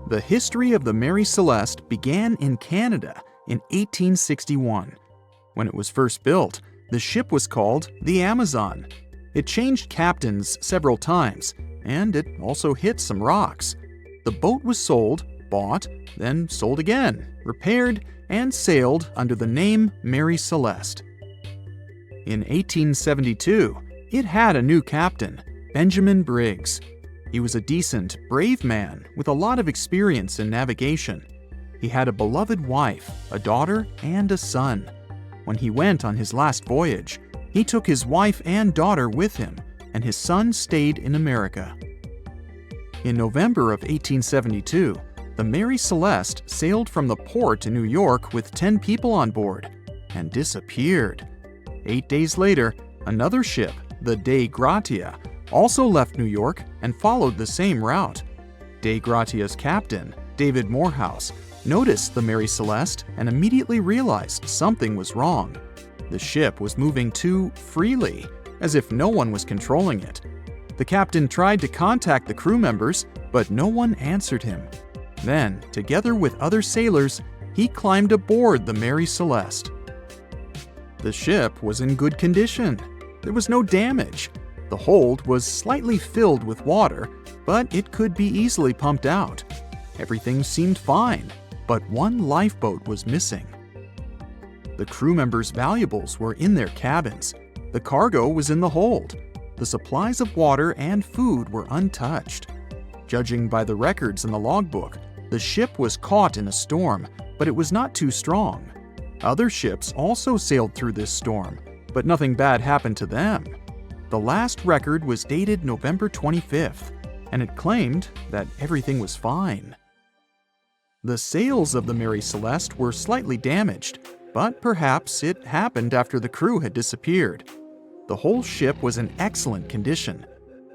The history of the Mary Celeste began in Canada in 1861. When it was first built, the ship was called the Amazon. It changed captains several times, and it also hit some rocks. The boat was sold, bought, then sold again, repaired, and sailed under the name Mary Celeste. In 1872, it had a new captain, Benjamin Briggs. He was a decent, brave man with a lot of experience in navigation. He had a beloved wife, a daughter, and a son. When he went on his last voyage, he took his wife and daughter with him, and his son stayed in America. In November of 1872, the Mary Celeste sailed from the port in New York with 10 people on board and disappeared. 8 days later, another ship, the Dei Gratia, also left New York and followed the same route. Dei Gratia's captain, David Morehouse, noticed the Mary Celeste and immediately realized something was wrong. The ship was moving too freely, as if no one was controlling it. The captain tried to contact the crew members, but no one answered him. Then, together with other sailors, he climbed aboard the Mary Celeste. The ship was in good condition. There was no damage. The hold was slightly filled with water, but it could be easily pumped out. Everything seemed fine, but one lifeboat was missing. The crew members' valuables were in their cabins. The cargo was in the hold. The supplies of water and food were untouched. Judging by the records in the logbook, the ship was caught in a storm, but it was not too strong. Other ships also sailed through this storm, but nothing bad happened to them. The last record was dated November 25th, and it claimed that everything was fine. The sails of the Mary Celeste were slightly damaged, but perhaps it happened after the crew had disappeared. The whole ship was in excellent condition,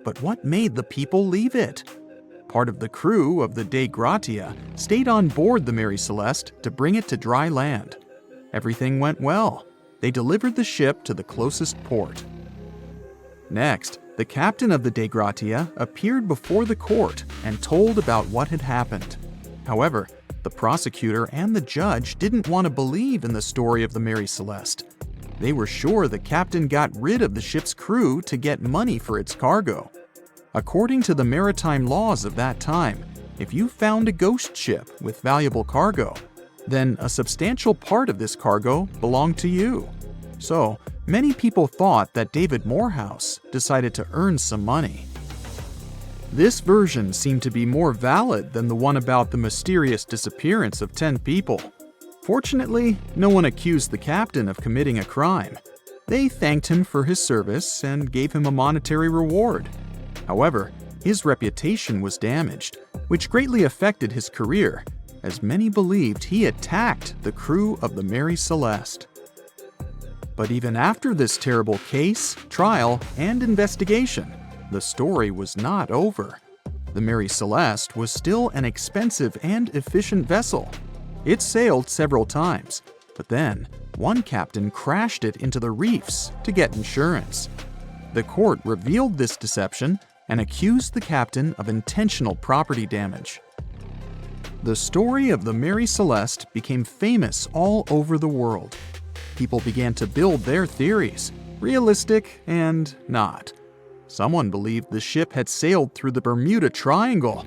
but what made the people leave it? Part of the crew of the Dei Gratia stayed on board the Mary Celeste to bring it to dry land. Everything went well. They delivered the ship to the closest port. Next, the captain of the Dei Gratia appeared before the court and told about what had happened. However, the prosecutor and the judge didn't want to believe in the story of the Mary Celeste. They were sure the captain got rid of the ship's crew to get money for its cargo. According to the maritime laws of that time, if you found a ghost ship with valuable cargo, then a substantial part of this cargo belonged to you. So, many people thought that David Morehouse decided to earn some money. This version seemed to be more valid than the one about the mysterious disappearance of 10 people. Fortunately, no one accused the captain of committing a crime. They thanked him for his service and gave him a monetary reward. However, his reputation was damaged, which greatly affected his career, as many believed he attacked the crew of the Mary Celeste. But even after this terrible case, trial, and investigation, the story was not over. The Mary Celeste was still an expensive and efficient vessel. It sailed several times, but then one captain crashed it into the reefs to get insurance. The court revealed this deception and accused the captain of intentional property damage. The story of the Mary Celeste became famous all over the world. People began to build their theories. realistic and not. Someone believed the ship had sailed through the Bermuda Triangle,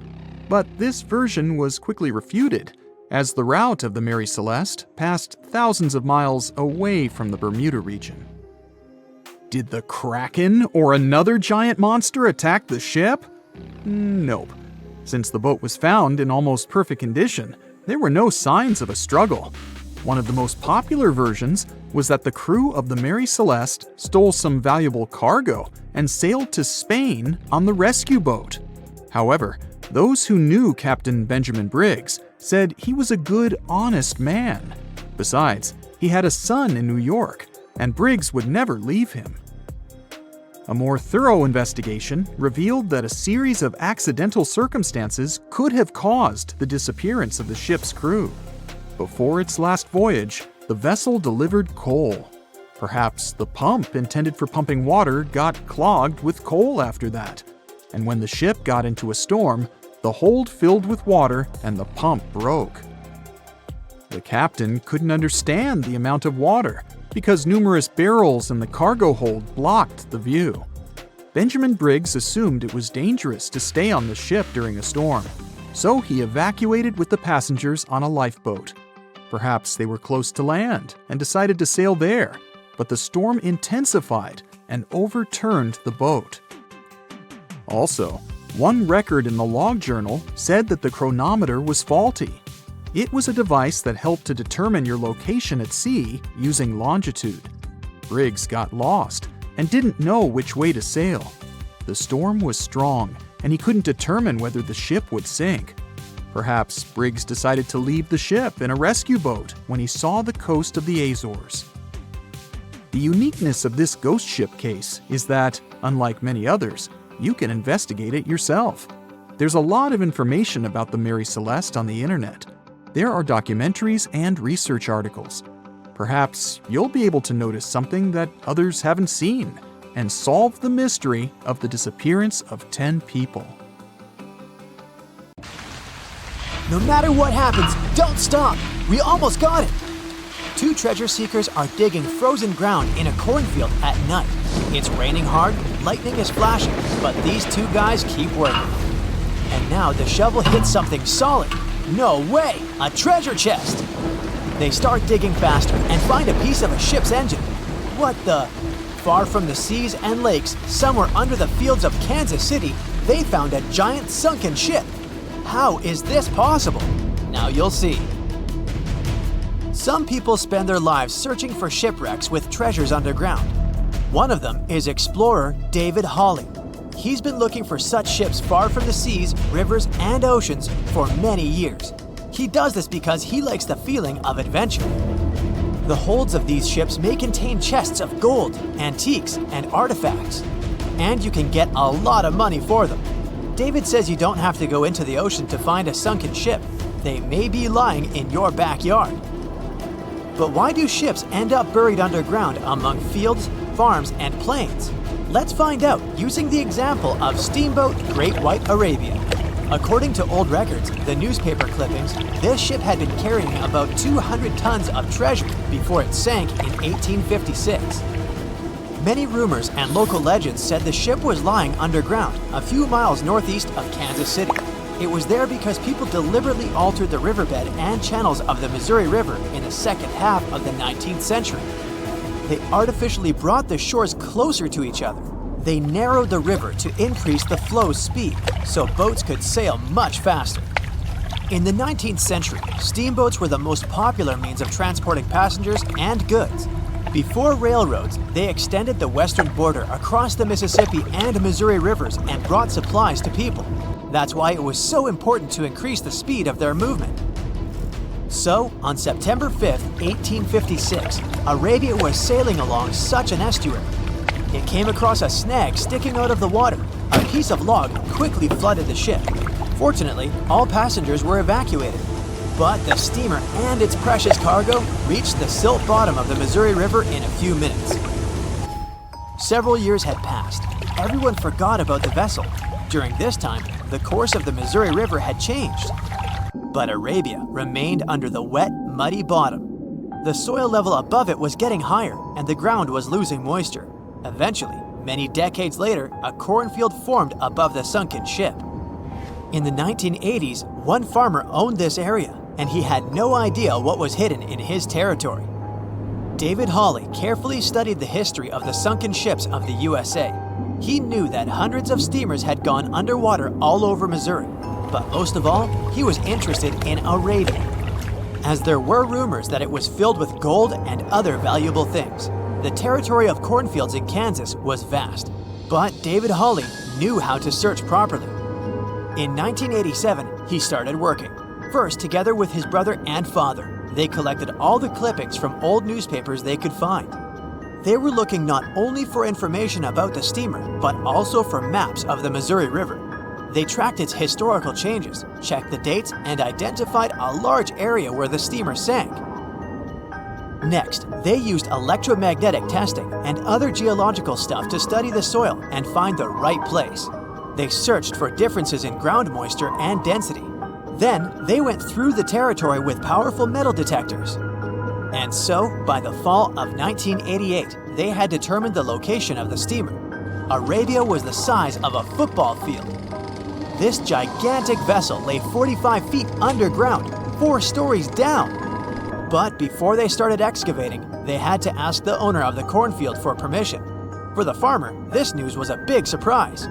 but this version was quickly refuted, as the route of the Mary Celeste passed thousands of miles away from the Bermuda region. Did the Kraken or another giant monster attack the ship? Nope. Since the boat was found in almost perfect condition, there were no signs of a struggle. One of the most popular versions was that the crew of the Mary Celeste stole some valuable cargo and sailed to Spain on the rescue boat. However, those who knew Captain Benjamin Briggs said he was a good, honest man. Besides, he had a son in New York, and Briggs would never leave him. A more thorough investigation revealed that a series of accidental circumstances could have caused the disappearance of the ship's crew. Before its last voyage, the vessel delivered coal. Perhaps the pump intended for pumping water got clogged with coal after that. And when the ship got into a storm, the hold filled with water and the pump broke. The captain couldn't understand the amount of water because numerous barrels in the cargo hold blocked the view. Benjamin Briggs assumed it was dangerous to stay on the ship during a storm, so he evacuated with the passengers on a lifeboat. Perhaps they were close to land and decided to sail there, but the storm intensified and overturned the boat. Also, one record in the log journal said that the chronometer was faulty. It was a device that helped to determine your location at sea using longitude. Briggs got lost and didn't know which way to sail. The storm was strong, and he couldn't determine whether the ship would sink. Perhaps Briggs decided to leave the ship in a rescue boat when he saw the coast of the Azores. The uniqueness of this ghost ship case is that, unlike many others, you can investigate it yourself. There's a lot of information about the Mary Celeste on the internet. There are documentaries and research articles. Perhaps you'll be able to notice something that others haven't seen and solve the mystery of the disappearance of 10 people. No matter what happens, don't stop! We almost got it! Two treasure seekers are digging frozen ground in a cornfield at night. It's raining hard, lightning is flashing, but these two guys keep working. And now the shovel hits something solid. No way! A treasure chest! They start digging faster and find a piece of a ship's engine. What the? Far from the seas and lakes, somewhere under the fields of Kansas City, they found a giant sunken ship. How is this possible? Now you'll see. Some people spend their lives searching for shipwrecks with treasures underground. One of them is explorer David Hawley. He's been looking for such ships far from the seas, rivers, and oceans for many years. He does this because he likes the feeling of adventure. The holds of these ships may contain chests of gold, antiques, and artifacts, and you can get a lot of money for them. David says you don't have to go into the ocean to find a sunken ship. They may be lying in your backyard. But why do ships end up buried underground among fields, farms, and plains? Let's find out using the example of steamboat Great White Arabia. According to old records, the newspaper clippings, this ship had been carrying about 200 tons of treasure before it sank in 1856. Many rumors and local legends said the ship was lying underground a few miles northeast of Kansas City. It was there because people deliberately altered the riverbed and channels of the Missouri River in the second half of the 19th century. They artificially brought the shores closer to each other. They narrowed the river to increase the flow's speed so boats could sail much faster. In the 19th century, steamboats were the most popular means of transporting passengers and goods. Before railroads, they extended the western border across the Mississippi and Missouri rivers and brought supplies to people. That's why it was so important to increase the speed of their movement. So, on September 5, 1856, Arabia was sailing along such an estuary. It came across a snag sticking out of the water. A piece of log quickly flooded the ship. Fortunately, all passengers were evacuated. But the steamer and its precious cargo reached the silt bottom of the Missouri River in a few minutes. Several years had passed. Everyone forgot about the vessel. During this time, the course of the Missouri River had changed. But Arabia remained under the wet, muddy bottom. The soil level above it was getting higher, and the ground was losing moisture. Eventually, many decades later, a cornfield formed above the sunken ship. In the 1980s, one farmer owned this area, and he had no idea what was hidden in his territory. David Hawley carefully studied the history of the sunken ships of the USA. He knew that hundreds of steamers had gone underwater all over Missouri, but most of all, he was interested in Arabia, as there were rumors that it was filled with gold and other valuable things. The territory of cornfields in Kansas was vast, but David Hawley knew how to search properly. In 1987, he started working, first together with his brother and father. They collected all the clippings from old newspapers they could find. They were looking not only for information about the steamer, but also for maps of the Missouri River. They tracked its historical changes, checked the dates, and identified a large area where the steamer sank. Next, they used electromagnetic testing and other geological stuff to study the soil and find the right place. They searched for differences in ground moisture and density. Then, they went through the territory with powerful metal detectors. And so, by the fall of 1988, they had determined the location of the steamer. Arabia was the size of a football field. This gigantic vessel lay 45 feet underground, 4 stories down. But before they started excavating, they had to ask the owner of the cornfield for permission. For the farmer, this news was a big surprise.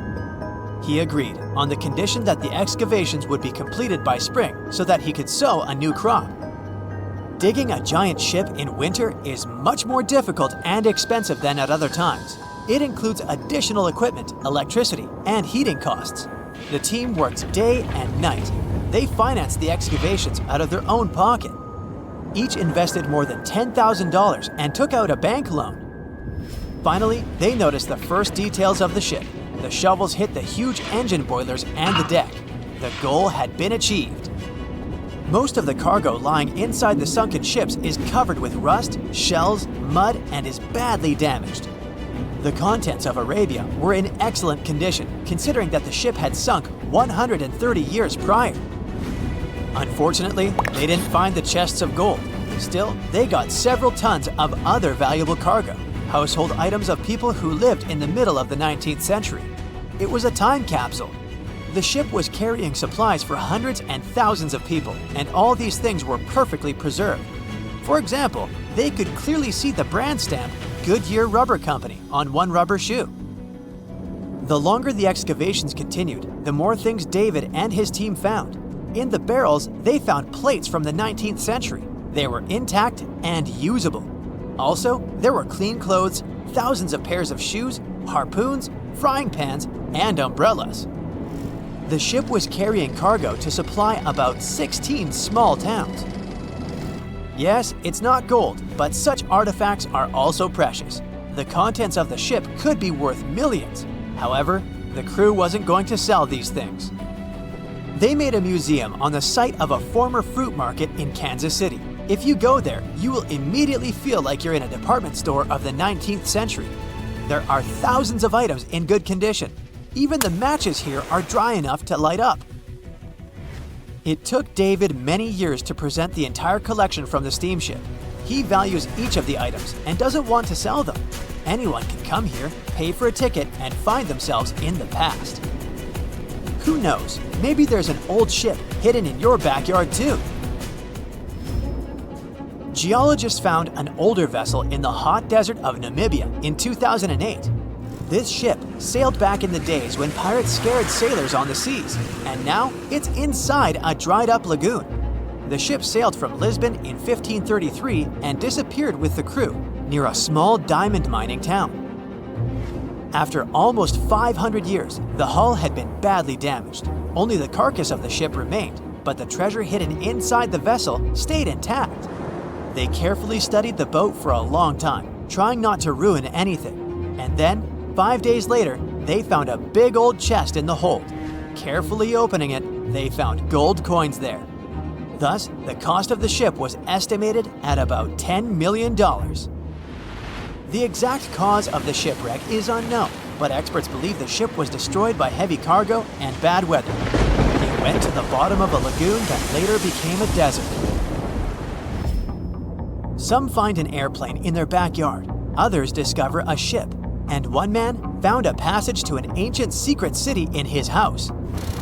He agreed, on the condition that the excavations would be completed by spring so that he could sow a new crop. Digging a giant ship in winter is much more difficult and expensive than at other times. It includes additional equipment, electricity, and heating costs. The team worked day and night. They financed the excavations out of their own pocket. Each invested more than $10,000 and took out a bank loan. Finally, they noticed the first details of the ship. The shovels hit the huge engine boilers and the deck. The goal had been achieved. Most of the cargo lying inside the sunken ships is covered with rust, shells, mud, and is badly damaged. The contents of Arabia were in excellent condition, considering that the ship had sunk 130 years prior. Unfortunately, they didn't find the chests of gold. Still, they got several tons of other valuable cargo, household items of people who lived in the middle of the 19th century. It was a time capsule. The ship was carrying supplies for hundreds and thousands of people, and all these things were perfectly preserved. For example, they could clearly see the brand stamp Goodyear Rubber Company on one rubber shoe. The longer the excavations continued, the more things David and his team found. In the barrels, they found plates from the 19th century. They were intact and usable. Also, there were clean clothes, thousands of pairs of shoes, harpoons, frying pans, and umbrellas. The ship was carrying cargo to supply about 16 small towns. Yes, it's not gold, but such artifacts are also precious. The contents of the ship could be worth millions. However, the crew wasn't going to sell these things. They made a museum on the site of a former fruit market in Kansas City. If you go there, you will immediately feel like you're in a department store of the 19th century. There are thousands of items in good condition. Even the matches here are dry enough to light up. It took David many years to present the entire collection from the steamship. He values each of the items and doesn't want to sell them. Anyone can come here, pay for a ticket, and find themselves in the past. Who knows, maybe there's an old ship hidden in your backyard too. Geologists found an older vessel in the hot desert of Namibia in 2008. This ship sailed back in the days when pirates scared sailors on the seas, and now it's inside a dried-up lagoon. The ship sailed from Lisbon in 1533 and disappeared with the crew near a small diamond mining town. After almost 500 years, the hull had been badly damaged. Only the carcass of the ship remained, but the treasure hidden inside the vessel stayed intact. They carefully studied the boat for a long time, trying not to ruin anything. And then, 5 days later, they found a big old chest in the hold. Carefully opening it, they found gold coins there. Thus, the cost of the ship was estimated at about $10 million. The exact cause of the shipwreck is unknown, but experts believe the ship was destroyed by heavy cargo and bad weather. It went to the bottom of a lagoon that later became a desert. Some find an airplane in their backyard. Others discover a ship. and one man found a passage to an ancient secret city in his house.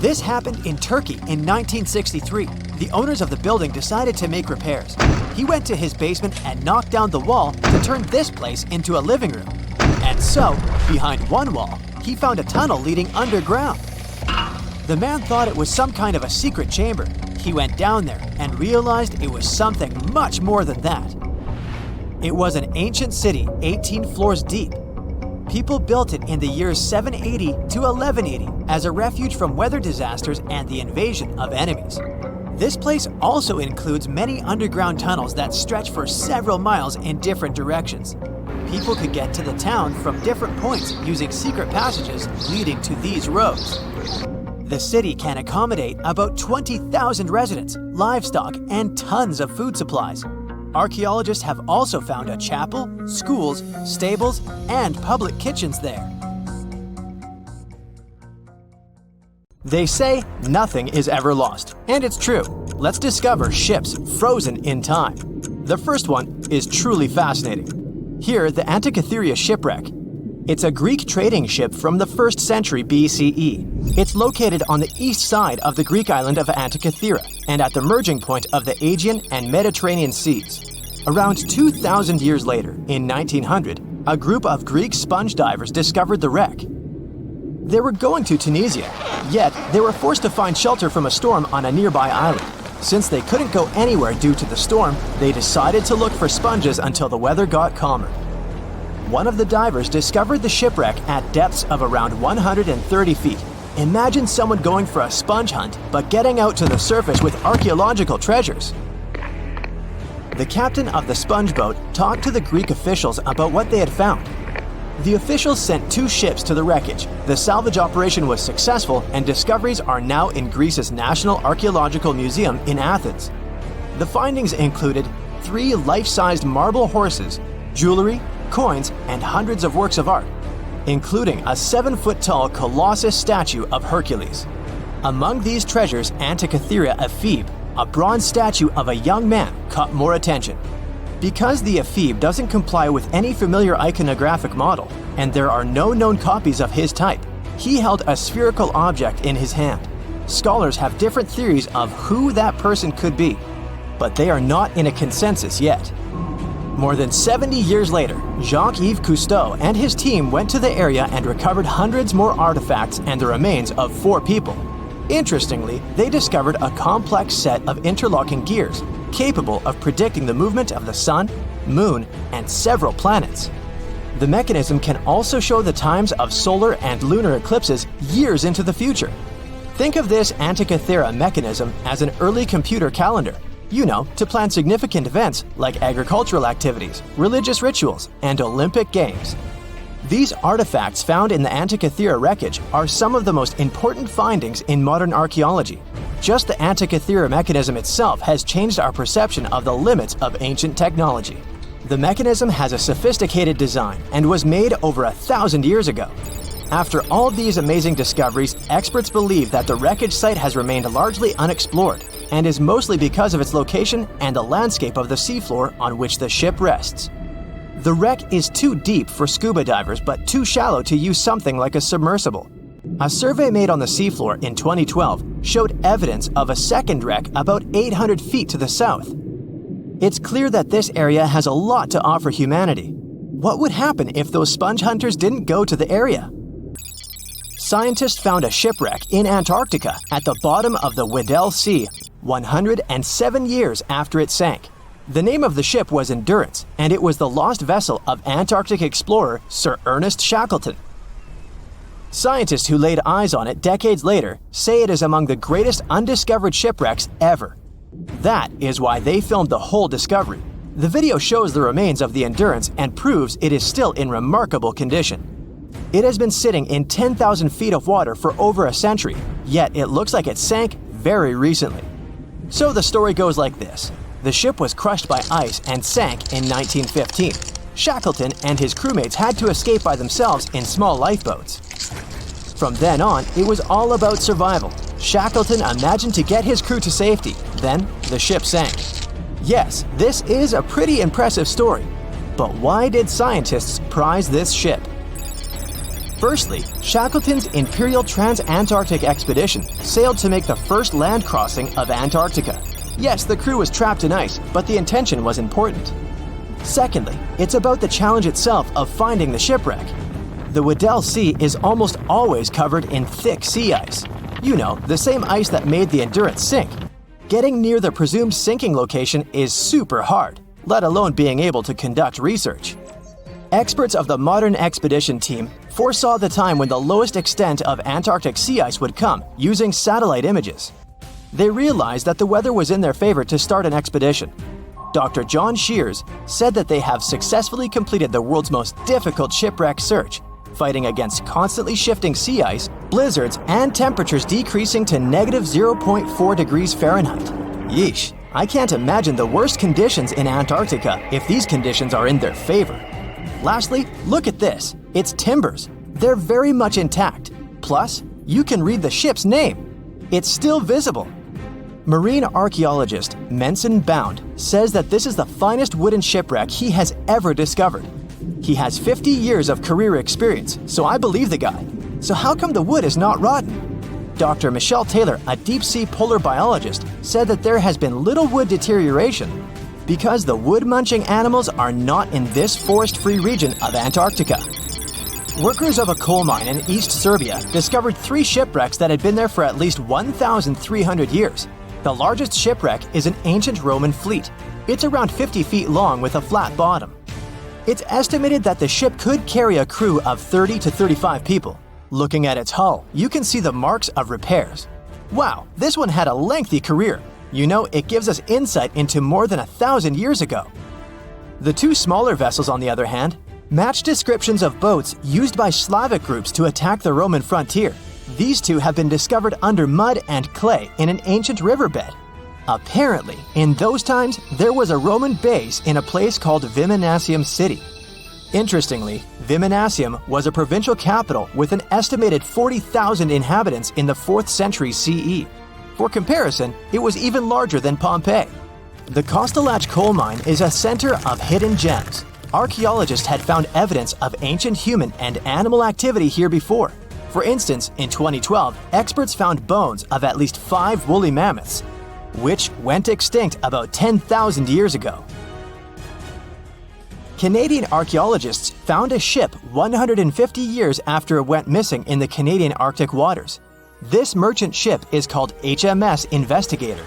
This happened in Turkey in 1963. The owners of the building decided to make repairs. He went to his basement and knocked down the wall to turn this place into a living room. And so, behind one wall, he found a tunnel leading underground. The man thought it was some kind of a secret chamber. He went down there and realized it was something much more than that. It was an ancient city 18 floors deep. People built it in the years 780 to 1180 as a refuge from weather disasters and the invasion of enemies. This place also includes many underground tunnels that stretch for several miles in different directions. People could get to the town from different points using secret passages leading to these roads. The city can accommodate about 20,000 residents, livestock, and tons of food supplies. Archaeologists have also found a chapel, schools, stables, and public kitchens there. They say nothing is ever lost, and it's true. Let's discover ships frozen in time. The first one is truly fascinating. Here, the Antikythera shipwreck. It's a Greek trading ship from the 1st century BCE. It's located on the east side of the Greek island of Antikythera and at the merging point of the Aegean and Mediterranean seas. Around 2,000 years later, in 1900, a group of Greek sponge divers discovered the wreck. They were going to Tunisia, yet they were forced to find shelter from a storm on a nearby island. Since they couldn't go anywhere due to the storm, they decided to look for sponges until the weather got calmer. One of the divers discovered the shipwreck at depths of around 130 feet. Imagine someone going for a sponge hunt, but getting out to the surface with archaeological treasures. The captain of the sponge boat talked to the Greek officials about what they had found. The officials sent 2 ships to the wreckage. The salvage operation was successful, and discoveries are now in Greece's National Archaeological Museum in Athens. The findings included 3 life-sized marble horses, jewelry, coins, and hundreds of works of art, including a 7-foot-tall Colossus statue of Hercules. Among these treasures, Antikythera ephebe, a bronze statue of a young man, caught more attention. Because the ephebe doesn't comply with any familiar iconographic model, and there are no known copies of his type, he held a spherical object in his hand. Scholars have different theories of who that person could be, but they are not in a consensus yet. More than 70 years later, Jacques-Yves Cousteau and his team went to the area and recovered hundreds more artifacts and the remains of 4 people. Interestingly, they discovered a complex set of interlocking gears, capable of predicting the movement of the sun, moon, and several planets. The mechanism can also show the times of solar and lunar eclipses years into the future. Think of this Antikythera mechanism as an early computer calendar, to plan significant events like agricultural activities, religious rituals, and Olympic Games. These artifacts found in the Antikythera wreckage are some of the most important findings in modern archaeology. Just the Antikythera mechanism itself has changed our perception of the limits of ancient technology. The mechanism has a sophisticated design and was made over 1,000 years ago. After all these amazing discoveries, experts believe that the wreckage site has remained largely unexplored and is mostly because of its location and the landscape of the seafloor on which the ship rests. The wreck is too deep for scuba divers but too shallow to use something like a submersible. A survey made on the seafloor in 2012 showed evidence of a second wreck about 800 feet to the south. It's clear that this area has a lot to offer humanity. What would happen if those sponge hunters didn't go to the area? Scientists found a shipwreck in Antarctica at the bottom of the Weddell Sea 107 years after it sank. The name of the ship was Endurance, and it was the lost vessel of Antarctic explorer Sir Ernest Shackleton. Scientists who laid eyes on it decades later say it is among the greatest undiscovered shipwrecks ever. That is why they filmed the whole discovery. The video shows the remains of the Endurance and proves it is still in remarkable condition. It has been sitting in 10,000 feet of water for over a century, yet it looks like it sank very recently. So the story goes like this. The ship was crushed by ice and sank in 1915. Shackleton and his crewmates had to escape by themselves in small lifeboats. From then on, it was all about survival. Shackleton imagined to get his crew to safety. Then, the ship sank. Yes, this is a pretty impressive story. But why did scientists prize this ship? Firstly, Shackleton's Imperial Trans-Antarctic Expedition sailed to make the first land crossing of Antarctica. Yes, the crew was trapped in ice, but the intention was important. Secondly, it's about the challenge itself of finding the shipwreck. The Weddell Sea is almost always covered in thick sea ice. You know, the same ice that made the Endurance sink. Getting near the presumed sinking location is super hard, let alone being able to conduct research. Experts of the modern expedition team foresaw the time when the lowest extent of Antarctic sea ice would come using satellite images. They realized that the weather was in their favor to start an expedition. Dr. John Shears said that they have successfully completed the world's most difficult shipwreck search, fighting against constantly shifting sea ice, blizzards, and temperatures decreasing to -0.4 degrees Fahrenheit. Yeesh, I can't imagine the worst conditions in Antarctica if these conditions are in their favor. Lastly, look at this. It's timbers. They're very much intact. Plus, you can read the ship's name. It's still visible. Marine archaeologist Menson Bound says that this is the finest wooden shipwreck he has ever discovered. He has 50 years of career experience, so I believe the guy. So how come the wood is not rotten? Dr. Michelle Taylor, a deep-sea polar biologist, said that there has been little wood deterioration because the wood-munching animals are not in this forest-free region of Antarctica. Workers of a coal mine in East Serbia discovered 3 shipwrecks that had been there for at least 1,300 years. The largest shipwreck is an ancient Roman fleet. It's around 50 feet long with a flat bottom. It's estimated that the ship could carry a crew of 30 to 35 people. Looking at its hull, you can see the marks of repairs. Wow, this one had a lengthy career. You know, it gives us insight into more than 1,000 years ago. The 2 smaller vessels, on the other hand, match descriptions of boats used by Slavic groups to attack the Roman frontier. These 2 have been discovered under mud and clay in an ancient riverbed. Apparently, in those times, there was a Roman base in a place called Viminacium City. Interestingly, Viminacium was a provincial capital with an estimated 40,000 inhabitants in the 4th century CE. For comparison, it was even larger than Pompeii. The Kostelach coal mine is a center of hidden gems. Archaeologists had found evidence of ancient human and animal activity here before. For instance, in 2012, experts found bones of at least 5 woolly mammoths, which went extinct about 10,000 years ago. Canadian archaeologists found a ship 150 years after it went missing in the Canadian Arctic waters. This merchant ship is called HMS Investigator.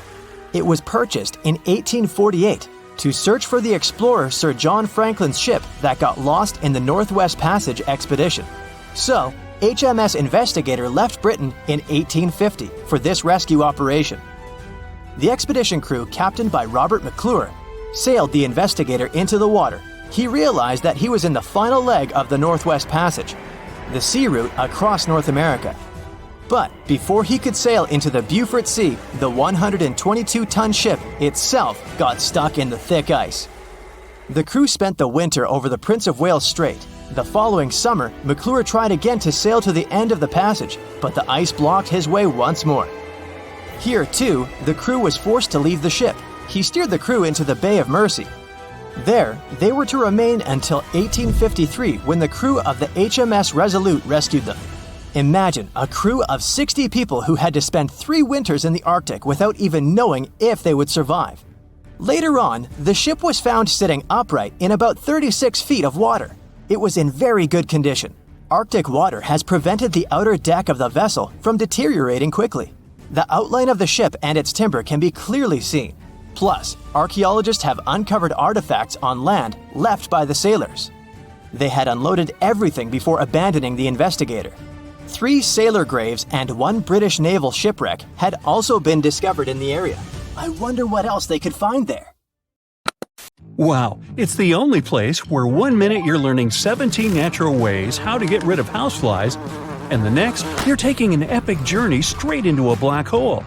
It was purchased in 1848 to search for the explorer Sir John Franklin's ship that got lost in the Northwest Passage expedition. So, HMS Investigator left Britain in 1850 for this rescue operation. The expedition crew, captained by Robert McClure, sailed the Investigator into the water. He realized that he was in the final leg of the Northwest Passage, the sea route across North America. But before he could sail into the Beaufort Sea, the 122-ton ship itself got stuck in the thick ice. The crew spent the winter over the Prince of Wales Strait. The following summer, McClure tried again to sail to the end of the passage, but the ice blocked his way once more. Here, too, the crew was forced to leave the ship. He steered the crew into the Bay of Mercy. There, they were to remain until 1853 when the crew of the HMS Resolute rescued them. Imagine a crew of 60 people who had to spend 3 winters in the Arctic without even knowing if they would survive. Later on, the ship was found sitting upright in about 36 feet of water. It was in very good condition. Arctic water has prevented the outer deck of the vessel from deteriorating quickly. The outline of the ship and its timber can be clearly seen. Plus, archaeologists have uncovered artifacts on land left by the sailors. They had unloaded everything before abandoning the Investigator. 3 sailor graves and 1 British naval shipwreck had also been discovered in the area. I wonder what else they could find there. Wow, it's the only place where 1 minute you're learning 17 natural ways how to get rid of houseflies, and the next, you're taking an epic journey straight into a black hole.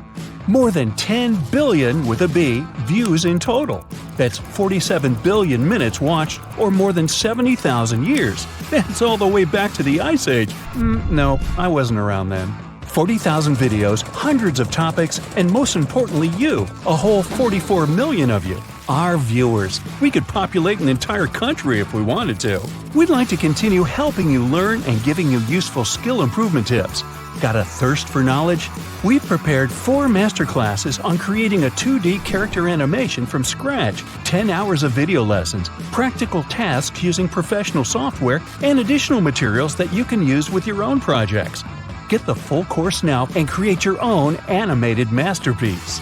More than 10 billion, with a B, views in total. That's 47 billion minutes watched, or more than 70,000 years. That's all the way back to the Ice Age. No, I wasn't around then. 40,000 videos, hundreds of topics, and most importantly you, a whole 44 million of you. our viewers. We could populate an entire country if we wanted to. We'd like to continue helping you learn and giving you useful skill improvement tips. Got a thirst for knowledge? We've prepared 4 masterclasses on creating a 2D character animation from scratch, 10 hours of video lessons, practical tasks using professional software, and additional materials that you can use with your own projects. Get the full course now and create your own animated masterpiece.